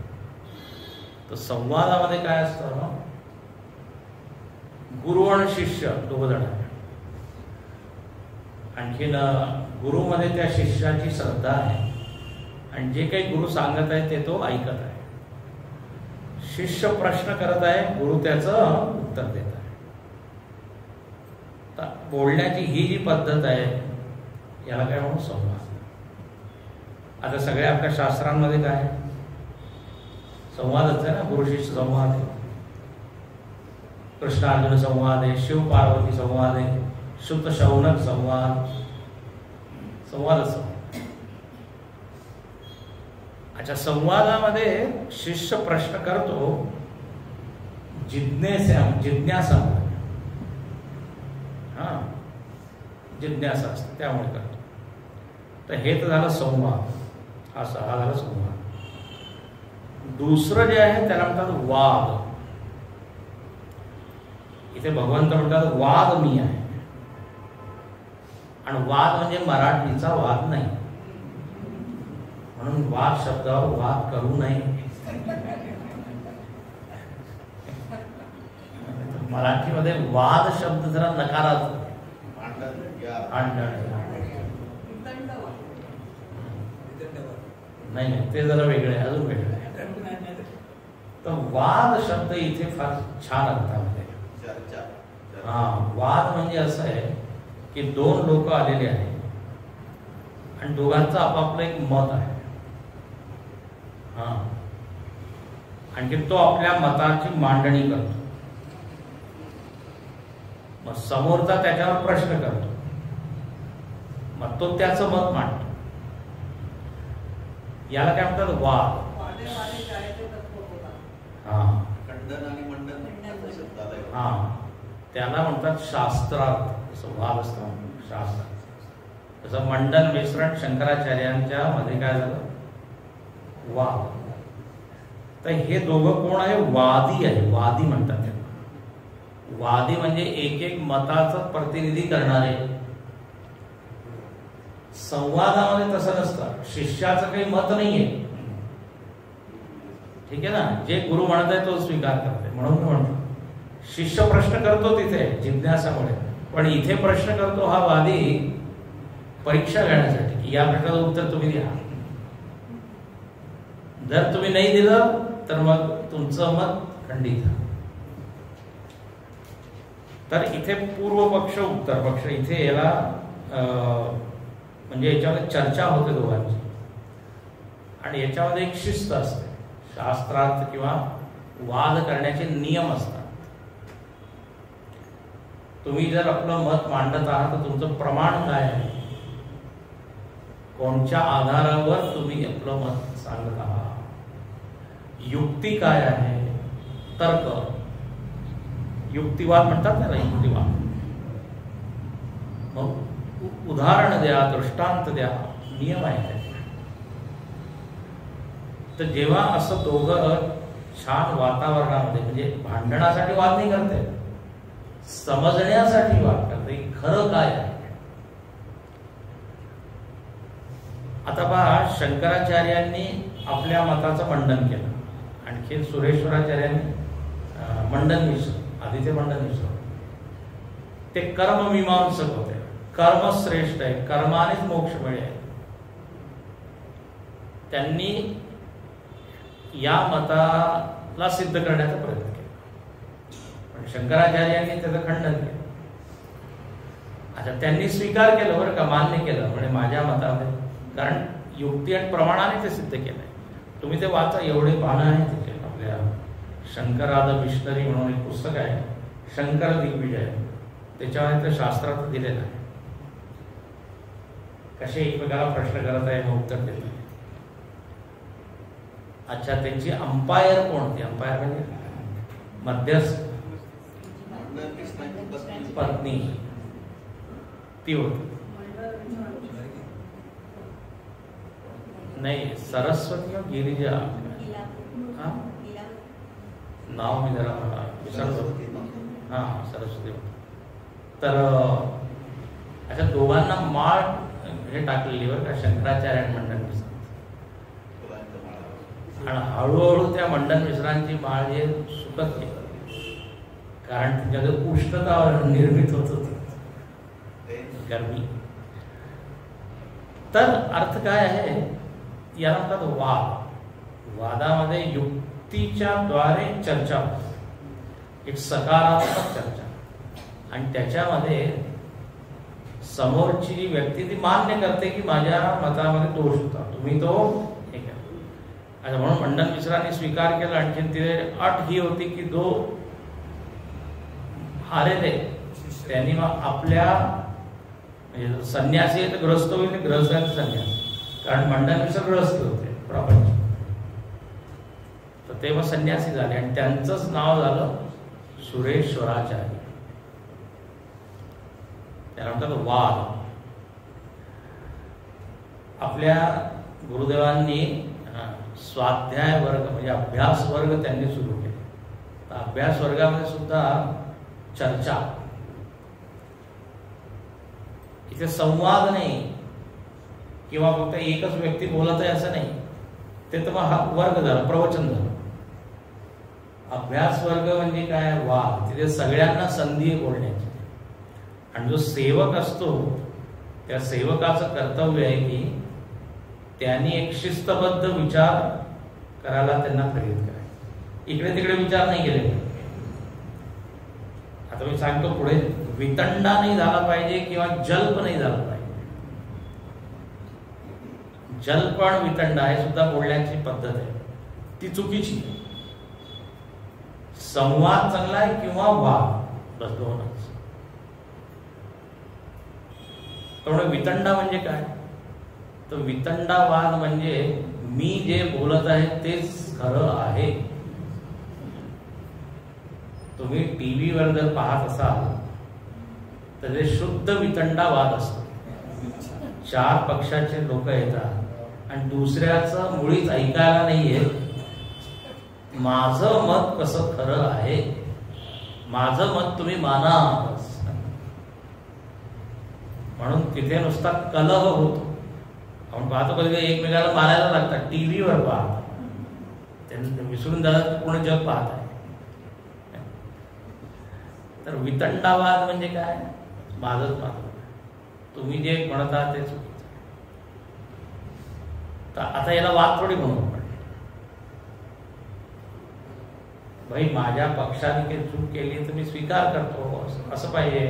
तर संवादामध्ये काय असतं, गुरु आणि शिष्य दोघ जण आहे. आणखीन गुरुमध्ये त्या शिष्याची श्रद्धा आहे आणि जे काही गुरु सांगत आहे ते तो ऐकत आहे. शिष्य प्रश्न करत आहे, गुरु त्याचं उत्तर देत आहे. तर बोलण्याची ही जी पद्धत आहे याला काय म्हणून संवाद. आता सगळ्या आपल्या शास्त्रांमध्ये काय संवादच आहे ना, गुरु शिष्य संवाद आहे, कृष्ण अर्जुन संवाद आहे, शिव पार्वती संवाद आहे, शुद्ध शौनक संवाद, संवादच. अच्छा, संवादामध्ये शिष्य प्रश्न करतो जिज्ञासा, जिज्ञासा असते त्यामुळे करतो. तर हे तर झालं संवाद, हा झाला संवाद. दुसरं जे आहे त्याला म्हणतात वाद. इथे भगवंत म्हणतात वाद मी आहे. आणि वाद म्हणजे मराठीचा वाद नाही, म्हणून वाद शब्दावर वाद करू नये. मराठीमध्ये वाद शब्द जरा नकारात्मक, नाही ते जरा वेगळे, अजून वेगळे. तर वाद शब्द इथे फार छान अर्थामध्ये. वाद म्हणजे असं आहे की दोन लोक आलेले आहेत आणि दोघांचं आपापलं एक मत आहे. आणखी तो आपल्या मताची मांडणी करतो. मग समोरचा त्याच्यावर प्रश्न करतो, मग तो त्याचं मत मांडतो. याला काय म्हणतात? वाद. हा, त्याला म्हणतात शास्त्रार्थ. वाद असतो शास्त्र. जसं मंडन मिश्रण शंकराचार्यांच्या मध्ये काय झालं? वाद. तर हे दोघं कोण आहे? वादी आहे. वादी म्हणतात त्यांना. वादी म्हणजे एक एक मताचं प्रतिनिधी करणारे. संवादामध्ये तसं नसतं. शिष्याचं काही मत नाहीये, ठीक आहे ना. जे गुरु म्हणत आहे तो स्वीकार करते. म्हणून मी म्हणतो शिष्य प्रश्न करतो तिथे जिज्ञासामुळे, पण इथे प्रश्न करतो हा वादी परीक्षा घेण्यासाठी की या प्रश्नाचं उत्तर तुम्ही द्या. जर तुम्ही नाही दिलं तर मग तुमचं मत खंडित. तर इथे पूर्व पक्ष उत्तर पक्ष, इथे याला म्हणजे याच्यामध्ये चर्चा होते दोघांची, आणि याच्यामध्ये एक शिस्त असते. शास्त्रार्थ किंवा वाद करण्याचे नियम असतात. तुम्ही जर आपलं मत मांडत आहात तर तुमचं प्रमाण काय आहे, कोणत्या आधारावर तुम्ही आपलं मत सांगत आहात, युक्ती काय आहे, तर्क, युक्तिवाद म्हणतात ना, युक्तिवाद. मग उदाहरण द्या, दृष्टांत द्या, नियम आहे. तर जेव्हा असं दोघं छान वातावरणामध्ये, म्हणजे भांडणासाठी वाद नाही करते, समजण्यासाठी वाद करते खरं काय आहे. आता पहा, शंकराचार्यांनी आपल्या मताचं मंडन केलं, आणखी सुरेश्वराचार्यांनी मंडन मिश्र, आधीचे मंडन मिश्र, ते कर्ममीमांसक होते. कर्म श्रेष्ठ आहे, कर्मानेच मोक्ष मिळेल. त्यांनी या मताला सिद्ध करण्याचा प्रयत्न केला, पण शंकराचार्यांनी त्याचं खंडन केलं. अच्छा, त्यांनी स्वीकार केलं बरं का, मान्य केलं, म्हणजे माझ्या मतामध्ये, कारण युक्ती आणि प्रमाणाने ते सिद्ध केलंय. तुम्ही ते वाचा, एवढे पानं आहेत तिथे. आपल्या शंकराद मिशनरी म्हणून एक पुस्तक आहे, शंकर दिग्विजय, त्याच्यामध्ये ते शास्त्रात दिलेलं आहे. कसे एकमेकाला प्रश्न करत आहे, मग उत्तर देत आहे. अच्छा, त्यांची अंपायर कोणती? अंपायर म्हणजे मध्यस्थ, पत्नी, ती होती. नाही, सरस्वती किंवा गिरिजा, नाव मी जरा विसरतो. हा, सरस्वती. तर अच्छा, दोघांना माळ हे टाकलेली बरं का शंकराचार्य मंडन मिश्र, आणि हळूहळू त्या मंडन मिश्रांची माळ हे सुकत गेली, कारण त्याच्यात उष्णता निर्मित होत होती, गरमी. तर अर्थ काय आहे, याला म्हणतात वाद. वादामध्ये युक्तीच्या द्वारे चर्चा होते, एक सकारात्मक चर्चा, आणि त्याच्यामध्ये समोरची जी व्यक्ती ती मान्य करते की माझ्या मतामध्ये दोष होता, तुम्ही तो हे करा. अच्छा, म्हणून मंडन मिश्रांनी स्वीकार केला. आणखी तिथे अट ही होती की जो हारेले त्यांनी मग आपल्या, म्हणजे संन्यासी आहे तर ग्रस्त होईल, ग्रस्त आहे तर संन्यास, कारण मंडन मिश्र ग्रस्त होते प्रपंच, तर ते मग संन्यासी झाले, आणि त्यांचंच नाव झालं सुरेश्वराचार्य. त्यानंतर वाद. आपल्या गुरुदेवांनी स्वाध्याय वर्ग म्हणजे अभ्यास वर्ग त्यांनी सुरू केले. तर अभ्यास वर्गामध्ये सुद्धा चर्चा, इथे संवाद नाही किंवा फक्त एकच व्यक्ती बोलत आहे असं नाही, ते तर मग हा वर्ग झाला, प्रवचन झालं. अभ्यास वर्ग म्हणजे काय? वाद. तिथे सगळ्यांना संधी आहे बोलण्याची, आणि जो सेवक असतो त्या सेवकाचं कर्तव्य आहे की त्यांनी एक शिस्तबद्ध विचार करायला त्यांना प्रेरित करायचं, इकडे तिकडे विचार नाही केले. आता मी सांगतो पुढे, वितंडा नाही झाला पाहिजे किंवा जल्प नाही झाला पाहिजे. जल्प आणि वितंडा हे सुद्धा बोलण्याची पद्धत आहे, ती चुकीची. संवाद चांगला आहे किंवा वाद, बस दोनच. त्यामुळे वितंडा म्हणजे काय, तर वितंडावाद म्हणजे मी जे बोलत आहे तेच खरं आहे. तुम्ही टीव्हीवर जर पाहत असाल तर ते शुद्ध वितंडावाद असतो. 4 पक्षाचे लोक येतात आणि दुसऱ्याचं मुळीच ऐकायला नाहीये. माझं मत कसं खरं आहे, माझं मत तुम्ही माना, म्हणून तिथे नुसता कलह होतो. आपण पाहतो कधी एकमेकाला मारायला लागतात, टीव्हीवर पाहतात, त्यांनी विसरून जातात पूर्ण जग पाहत आहे. तर वितंडावाद म्हणजे काय, माझंच मत, तुम्ही जे म्हणता ते चुकीचं. तर आता याला वाद थोडी म्हणू आपण, भाई माझ्या पक्षाने काही चूक केली तर मी स्वीकार करतो असं पाहिजे,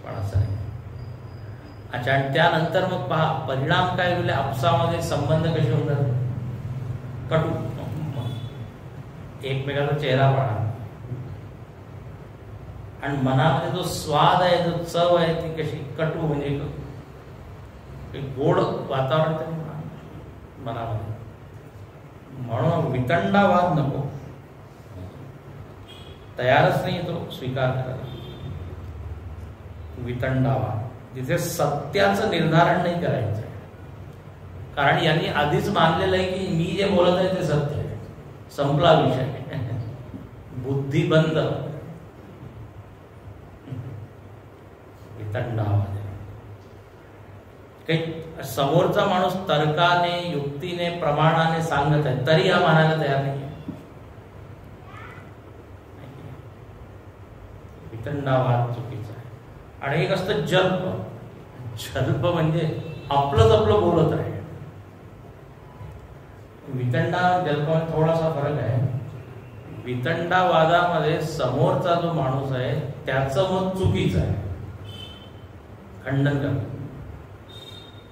पण असं नाही. अच्छा, आणि त्यानंतर मग पहा परिणाम काय होईल, आपसामध्ये संबंध कसे होतात, कटू, एकमेकाचा चेहरा पडा, आणि मनामध्ये जो स्वाद आहे, जो चव आहे ती कशी कटू, म्हणजे गोड वातावरण तरी मनामध्ये. म्हणून वितंडावाद नको, तयारच नाही तो स्वीकार करायला. वितंडावाद जिथे सत्याचं निर्धारण नाही करायचं, कारण यांनी आधीच मानलेलं आहे की मी जे बोलत आहे ते सत्य आहे, संपला विषय, बुद्धिबंद. वितंडावाद काही समोरचा माणूस तर्काने, युक्तीने, प्रमाणाने सांगत आहे तरी हा मानायला तयार नाही. वितंडावाद चुकीचा आहे. आणि एक असतं जल्प. जल्प म्हणजे आपलंच आपलं बोलत आहे. वितंडा जल्पामध्ये थोडासा फरक आहे. वितंडावादामध्ये समोरचा जो माणूस आहे त्याचं मत चुकीचं आहे, खंडन करतो.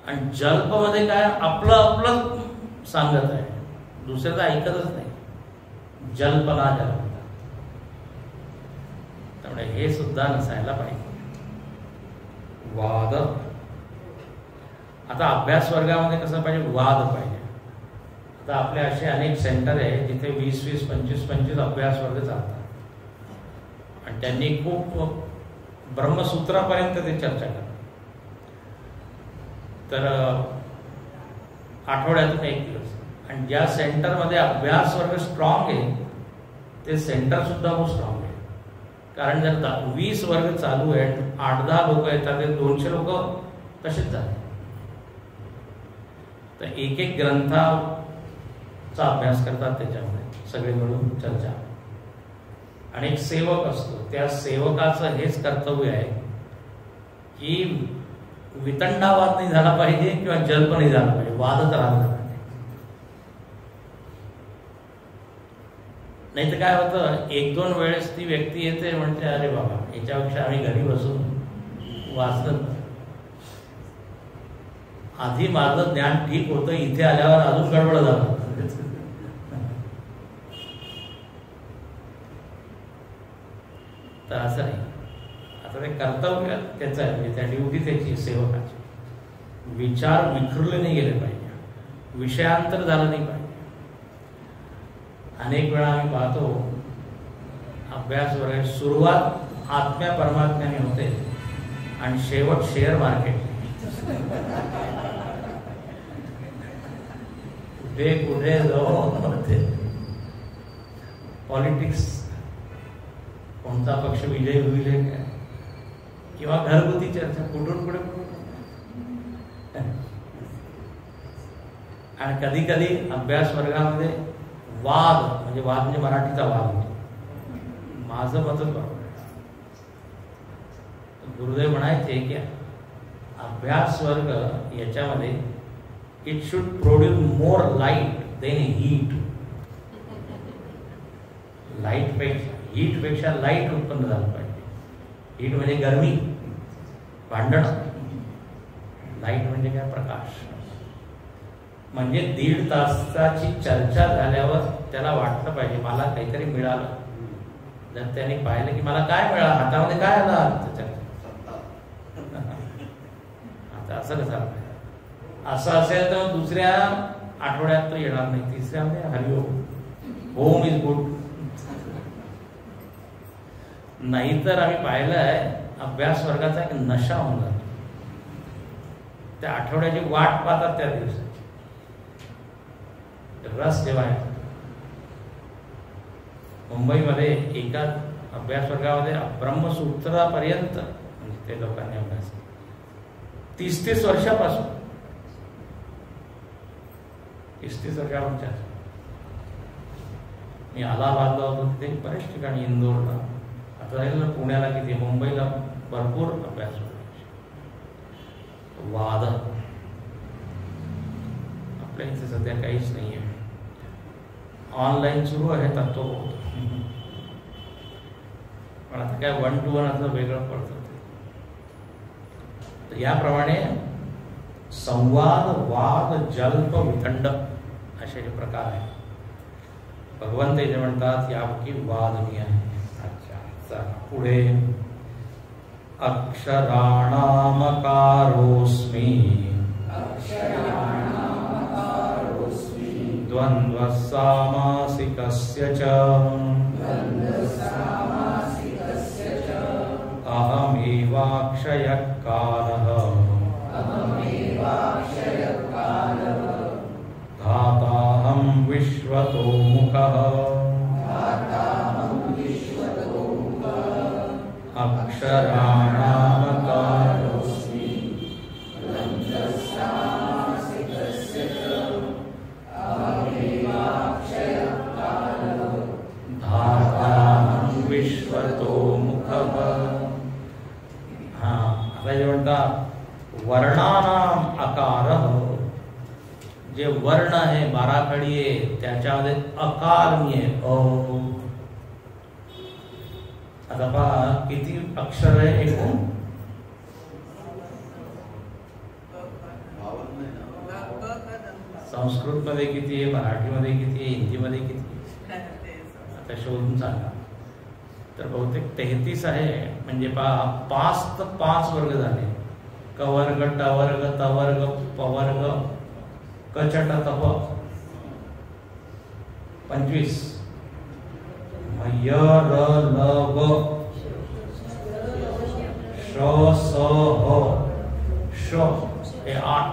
आणि जल्पमध्ये काय, आपलं आपलं सांगत आहे, दुसऱ्याचं ऐकतच नाही. जल्पना जल्प. त्यामुळे हे सुद्धा नसायला पाहिजे. वाद. आता अभ्यास वर्गामध्ये कसं पाहिजे, वाद पाहिजे. आता आपले असे अनेक सेंटर आहे जिथे 20-20, 25-25 अभ्यास वर्ग चालतात आणि त्यांनी खूप ब्रह्मसूत्रापर्यंत ते चर्चा करतात. तर आठवड्यातून 1 दिवस. आणि ज्या सेंटरमध्ये अभ्यास वर्ग स्ट्रॉंग आहे ते सेंटर सुद्धा खूप स्ट्रॉंग आहे. कारण जर 20 वर्ग चालू आहे, 8-10 लोक येतात, 200 लोक तसेच जातात. तर एक ग्रंथाचा अभ्यास करतात, त्याच्यामध्ये सगळे मिळून चर्चा. आणि एक सेवक असतो, त्या सेवकाचं हेच कर्तव्य आहे की वितंडावाद नाही झाला पाहिजे किंवा जल्प नाही झाला पाहिजे, वादच राहिला पाहिजे. नाही तर काय होतं, 1-2 वेळेस ती व्यक्ती येते, म्हणते अरे बाबा याच्यापेक्षा आम्ही घरी बसून वाचलं, आधी माझं ज्ञान ठीक होतं, इथे आल्यावर अजून गडबड झालं. तर असं नाही. आता ते कर्तव्य त्याचं आहे, म्हणजे त्या ड्युटी त्याची, सेवकाची. विचार विखुरले नाही गेले पाहिजे, विषयांतर झालं नाही पाहिजे. अनेक वेळा आम्ही पाहतो अभ्यास वगैरे, सुरुवात आत्म्या परमात्म्याने होते आणि शेवट शेअर मार्केट. कुठे जाऊ, पॉलिटिक्स, कोणता पक्ष विजय होईल किंवा घरगुती चर्चा, कुठून पुढे. आणि कधी कधी अभ्यास वर्गामध्ये वाद, म्हणजे वाद म्हणजे मराठीचा वाद होतो, माझं मतच बरोबर. गुरुदेव म्हणायचे की अभ्यास वर्ग याच्यामध्ये it should produce more light than heat. Heat पेक्षा लाईट उत्पन्न झालं पाहिजे. हीट म्हणजे गरमी, भांडण. लाईट म्हणजे काय, प्रकाश. म्हणजे 1.5 तासाची चर्चा झाल्यावर त्याला वाटलं पाहिजे मला काहीतरी मिळालं, जर त्यांनी पाहिलं की मला काय मिळालं, हातामध्ये काय आलं त्याच्यात, आता असं कसं असं असेल तर दुसऱ्या आठवड्यात तो येणार नाही, तिसऱ्यामध्ये हरिओम, होम इज गुड. नाहीतर आम्ही पाहिलंय अभ्यास वर्गाचा एक नशा होऊन जातो, त्या आठवड्याची वाट पाहतात त्या दिवसाची. रस जेव्हा येतो मुंबईमध्ये एका अभ्यास वर्गामध्ये ब्रह्मसूत्रापर्यंत म्हणजे ते लोकांनी अभ्यास 30-30 वर्षापासून 30-30 वर्षांच्या मी अलाहाबादला होतो, तिथे बरेच ठिकाणी, इंदोरला, आता राहिलं पुण्याला किती, मुंबईला भरपूर अभ्यास होतो. वाद आपल्या इथे सध्या काहीच नाही आहे, ऑनलाईन सुरू आहे तत्वबोध, पण आता काय 1 to 1 असं वेगळं पडतं. तर याप्रमाणे संवाद, वाद, जल्प, विथंड असे हे प्रकार आहेत. भगवंत इथे म्हणतात यापैकी वादनीय आहे. अच्छा, चला पुढे. अक्षराणामकारोऽस्मि द्वन्द्वः सामासिकस्य च अहमेवाक्षयः कालः धाताहं विश्वतो मुखः अक्षराणामकारोऽस्मि धाताहं विश्वतो मुखः. आता जे म्हणतात वर्णानाम आकारः, जे वर्ण आहे 12 खडी आहे त्याच्यामध्ये अकारणी आहे अ. आता पहा किती अक्षर आहे एकूण, संस्कृत मध्ये किती आहे, मराठी मध्ये किती आहे, हिंदी मध्ये किती आहे, आता शोधून सांगा. तर बहुतेक 33 आहे. म्हणजे पहा 5 तर 5 वर्ग झाले, कवर्ग, टवर्ग, तवर्ग, पवर्ग, कचट, तप 25, य र ल व श स ह श हे 8,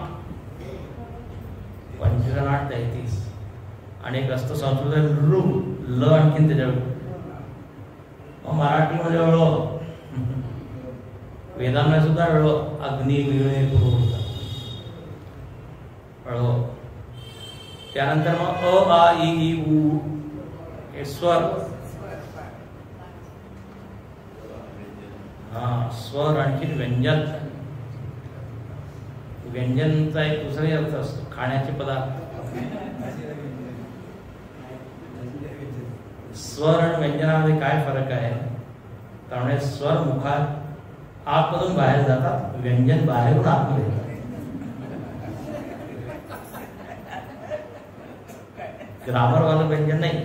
25 आणि 8 33. आणि एक असतं संस्कृत लू, ल आणखीन त्याच्यावर. मराठीमध्ये ळ, वेदांमध्ये सुद्धा ळ, अग्नी, विळे, गुरु ळ. त्यानंतर मग अ, आ, इ, उ हे स्वर. स्वर आणखी व्यंजन. व्यंजनचा एक दुसराही अर्थ असतो, खाण्याचे पदार्थ. स्वर आणि व्यंजनामध्ये काय फरक आहे? त्यामुळे स्वर मुखात आतमधून बाहेर जातात, व्यंजन बाहेरून आतमध्ये येतात. ग्रामरवालं व्यंजन नाही,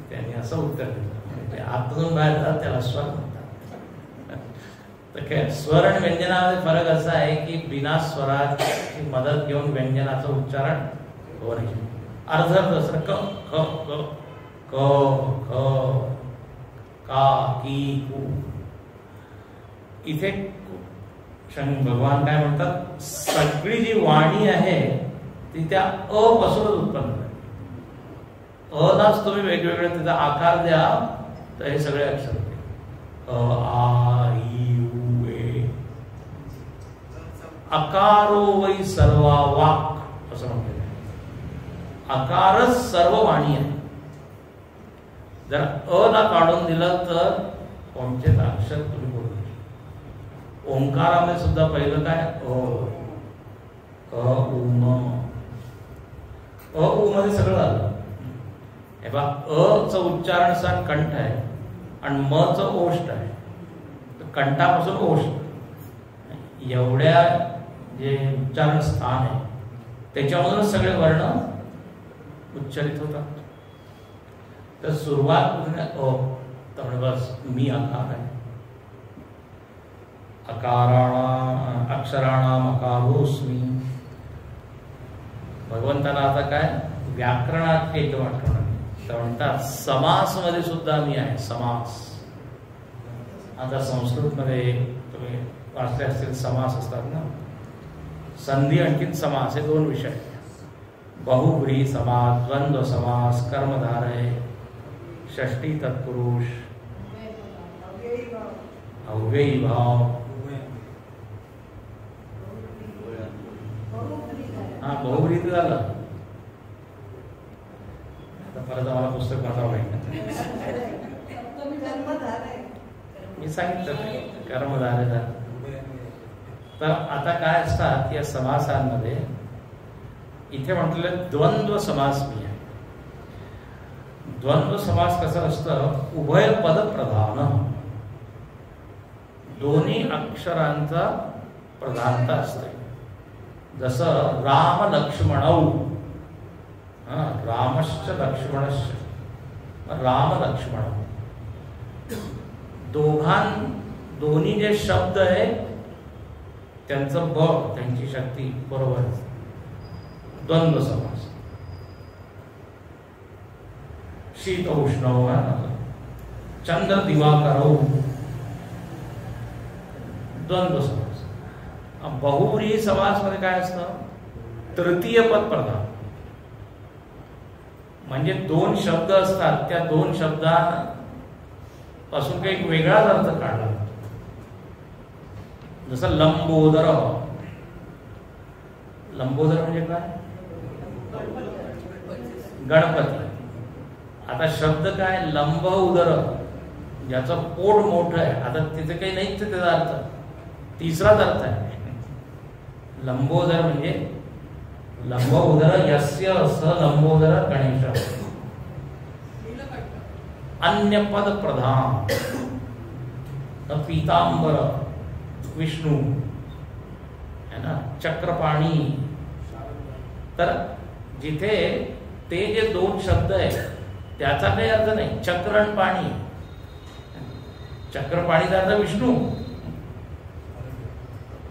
त्यांनी असं उत्तर दिलं, म्हणजे आतमधून बाहेर जातात त्याला स्वर म्हणतात. तर काय स्वर आणि व्यंजनामध्ये फरक असा आहे की बिना स्वराची मदत घेऊन व्यंजनाचं उच्चारण होत नाही. अर्ध दुसरं क, ख, क, क, ख, का, की, कु. इथे भगवान काय म्हणतात, सगळी जी वाणी आहे ती त्या अ पासूनच उत्पन्न आहे. अलाच तुम्ही वेगवेगळे त्याचा आकार द्या तर हे सगळे अक्षर होते. अ, आ, इ, उ, ए. अकारो वै सर्वा वाक् असं म्हणतात. आकारच सर्व वाणी आहे. जर अ ला काढून दिलं तर कोणतेच अक्षर तुम्ही बोलू. ओंकारामध्ये सुद्धा पहिलं काय अ, उ, म. अ, उ मध्ये सगळं आलं. हे बा अ च उच्चारण स्थान कंठ आहे आणि म च ओष्ठ आहे. तर कंठापासून ओष्ठ एवढ्या जे उच्चारण स्थान आहे त्याच्यामधूनच सगळे वर्ण उच्चारित होतात. तर सुरुवात तर म्हणे बस मी आकार आहे. अक्षराणाम अकारोस्मी. भगवंताला आता काय व्याकरणात एकदम आठवण. तर म्हणतात समास मध्ये सुद्धा मी आहे. समास आता संस्कृत मध्ये तुम्ही वाचले असतील समास असतात ना. संधी आणखीन समास हे दोन विषय. बहुव्रीही समास, द्वंद्व समास, कर्मधारय, षष्ठी तत्पुरुष, अव्ययी भाव. हा बहुव्रीही झालं. आता परत आम्हाला पुस्तक वाचावं लागेल. मी सांगितलं कर्मधारय झालं. तर आता काय असतात या समासांमध्ये, इथे म्हटलेलं द्वंद्व समास मी आहे. द्वंद्व समास कसं असतं, उभय पद प्रधान, दोन्ही अक्षरांचा प्रधानता असते. जसं राम लक्ष्मणौ, रामश्च लक्ष्मणश्च, राम लक्ष्मण. दोन्ही जे शब्द आहे त्यांचं बळ, त्यांची शक्ती बरोबर. द्वंद्व समास. शीत उष्ण, चंद्र दिवाकरौ, द्वंद्व समास. बहुव्रीही समास मध्ये काय असतं, तृतीय पद प्रधान. म्हणजे दोन शब्द असतात, त्या दोन शब्दापासून काही वेगळाच अर्थ काढला. जसं लंबोदर. लंबोदर म्हणजे काय, गणपती. आता शब्द काय, लंब उदर, ज्याचं पोट मोठं आहे. आता तिथे काही नाहीच त्याचा अर्थ, तिसराच अर्थ आहे. लंबोदर म्हणजे लंब उदर यस्य स लंबोदर गणेश. अन्य पद प्रधान. पीतांबर विष्णू है ना, चक्रपाणी. तर जिथे ते जे दोन शब्द आहेत त्याचा काही अर्थ नाही. चक्र आणि पाणी, चक्रपाणीचा अर्थ विष्णू.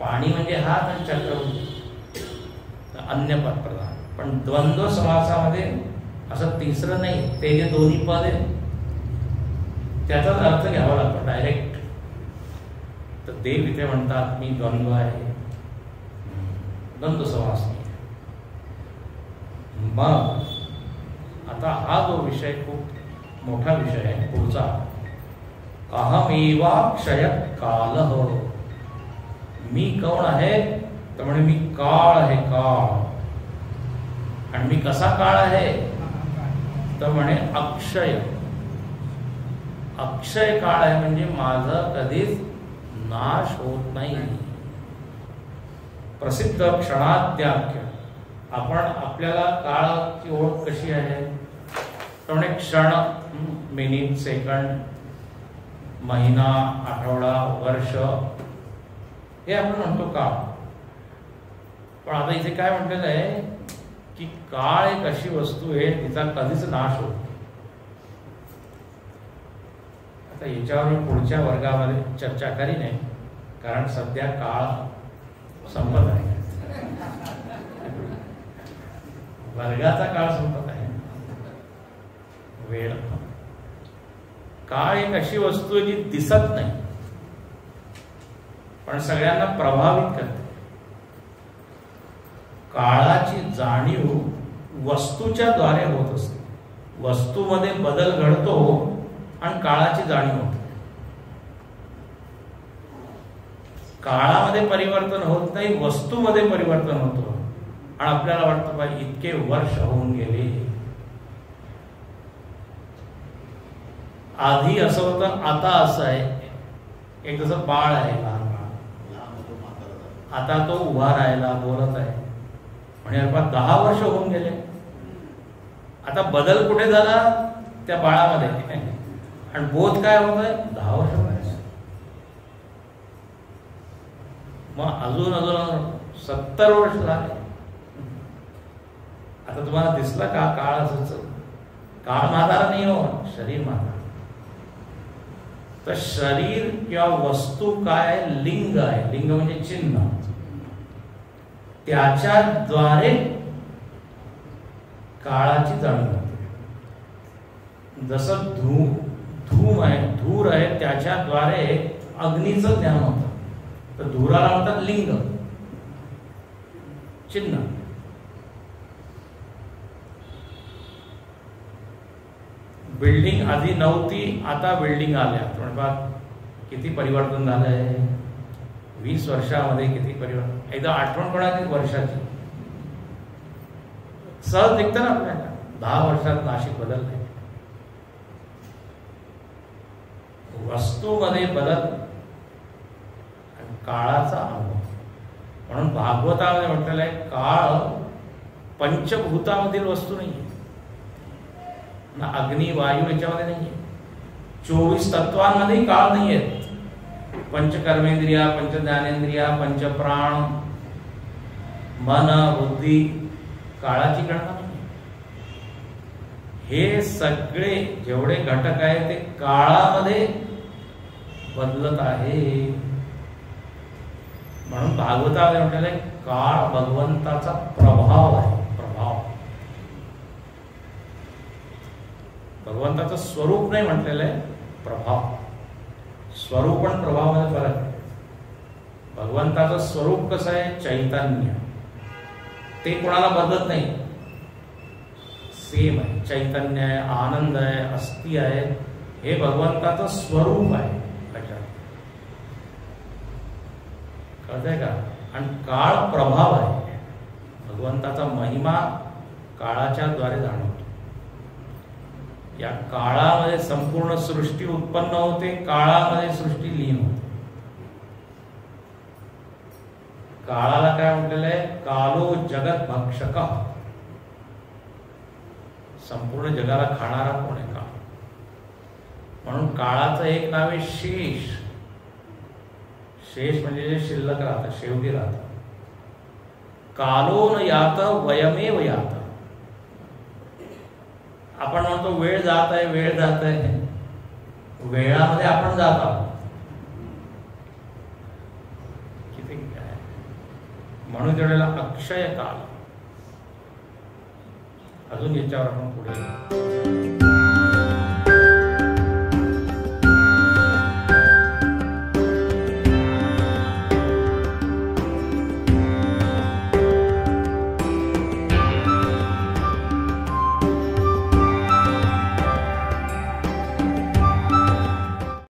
पाणी म्हणजे हात आणि चक्र अन्य पद प्रधान. पण द्वंद्व समासामध्ये असं तिसरं नाही. ते जे दोन्ही पद आहे त्याचाच अर्थ घ्यावा लागतो डायरेक्ट. तर देव इथे म्हणतात मी द्वंद्व आहे, द्वंद्व समास. मग आता हा जो विषय खूप मोठा विषय आहे पुढचा. अहमेवा क्षय काल. मी कोण आहे, तर म्हणे मी काळ आहे, काळ. आणि मी कसा काळ आहे, तर म्हणे अक्षय. अक्षय काळ आहे म्हणजे माझं कधीच नाश होत नाही. प्रसिद्ध क्षणाद्याख्य. आपण आपल्याला काळाची ओळख कशी आहे, तर म्हणे क्षण, मिनिट, सेकंड, महिना, आठवडा, वर्ष, हे आपण म्हणतो काळ. पण आता इथे काय म्हटलेलं आहे की काळ एक अशी वस्तू आहे तिचा कधीच नाश होत. आता याच्यावर मी पुढच्या वर्गामध्ये चर्चा करीन आहे, कारण सध्या काळ संपत आहे. वर्गाचा काळ संपत आहे. वेळ. काळ एक अशी वस्तू आहे जी दिसत नाही पण सगळ्यांना प्रभावित करते. काळाची जाणीव वस्तूच्या द्वारे होत असते. वस्तूमध्ये बदल घडतो आणि काळाची जाणीव होते. काळामध्ये परिवर्तन होत नाही, वस्तूमध्ये परिवर्तन होतं. आणि आपल्याला वाटतं पाहिजे इतके वर्ष होऊन गेले, आधी असं होतं, आता असं आहे. एक जसं बाळ आहे, लहान बाळ, आता तो उभा राहायला बोलत आहे. म्हणजे 10 वर्ष होऊन गेले. आता बदल कुठे झाला, त्या बाळामध्ये. आणि बोध काय होत आहे, 10 वर्ष. मग अजून 70 वर्ष झाले. आता तुम्हाला दिसला का काळ असंच काळ म्हातारा नाही हो, शरीर म्हातारा. तर शरीर किंवा वस्तू काय, लिंग आहे. लिंग म्हणजे चिन्ह. त्याच्याद्वारे काळाची जाणीव होते. जसं धूम आहे, धूर आहे, त्याच्याद्वारे अग्नीचं ज्ञान होतं. तर धुराला म्हणतात लिंग, चिन्ह. बिल्डिंग आधी नव्हती, आता बिल्डिंग आल्या. किती परिवर्तन झालंय 20 वर्षामध्ये, किती परिवर्तन. एकदा आठवण कोणाची वर्षाची सहज दिसतं ना आपल्याला. 10 वर्षात नाशिक बदललंय. वस्तूमध्ये बदल आणि काळाचा अनुभव. म्हणून भागवतामध्ये म्हटलेलं आहे काळ पंचभूतामधील वस्तू नाहीये ना, अग्नी वायू याच्यामध्ये नाहीये. 24 तत्वांमध्ये काळ नाहीये. पंचकर्मेंद्रिया, पंचज्ञानेंद्रिया, पंचप्राण, मन, बुद्धी, काळाची गणना नाही. हे सगळे जेवढे घटक आहेत ते काळामध्ये बदलत आहे. म्हणून भागवतामध्ये म्हटलेलं आहे काळ भगवंताचा प्रभाव आहे. प्रभाव, भगवंताचं स्वरूप नाही म्हटलेलं आहे, प्रभाव. स्वरूप आणि प्रभावामध्ये फरक आहे. भगवंताचं स्वरूप कसं आहे, चैतन्य. ते कोणाला बदलत नाही, सेम आहे. चैतन्य आहे, आनंद आहे, अस्थि आहे. हे भगवंताचं स्वरूप आहे. लक्षात कळतंय का. आणि काळ प्रभाव आहे. भगवंताचा महिमा काळाच्या द्वारे जाणवतो. या काळामध्ये संपूर्ण सृष्टी उत्पन्न होते, काळामध्ये सृष्टी लीन होते. काळाला काय म्हटलेलं आहे, कालो जगत भक्षक. संपूर्ण जगाला खाणारा कोण आहे, काळ. म्हणून काळाचं एक नाव आहे शेष. शेष म्हणजे जे शिल्लक राहतं, शेवटी राहतं. कालो न यात वयमेव यात. आपण म्हणतो वेळ जात आहे, वेळ जात आहे. वेळामध्ये आपण जात आहोत. किती काय. म्हणून त्यावेळेला अक्षय काल. अजून याच्यावर आपण पुढे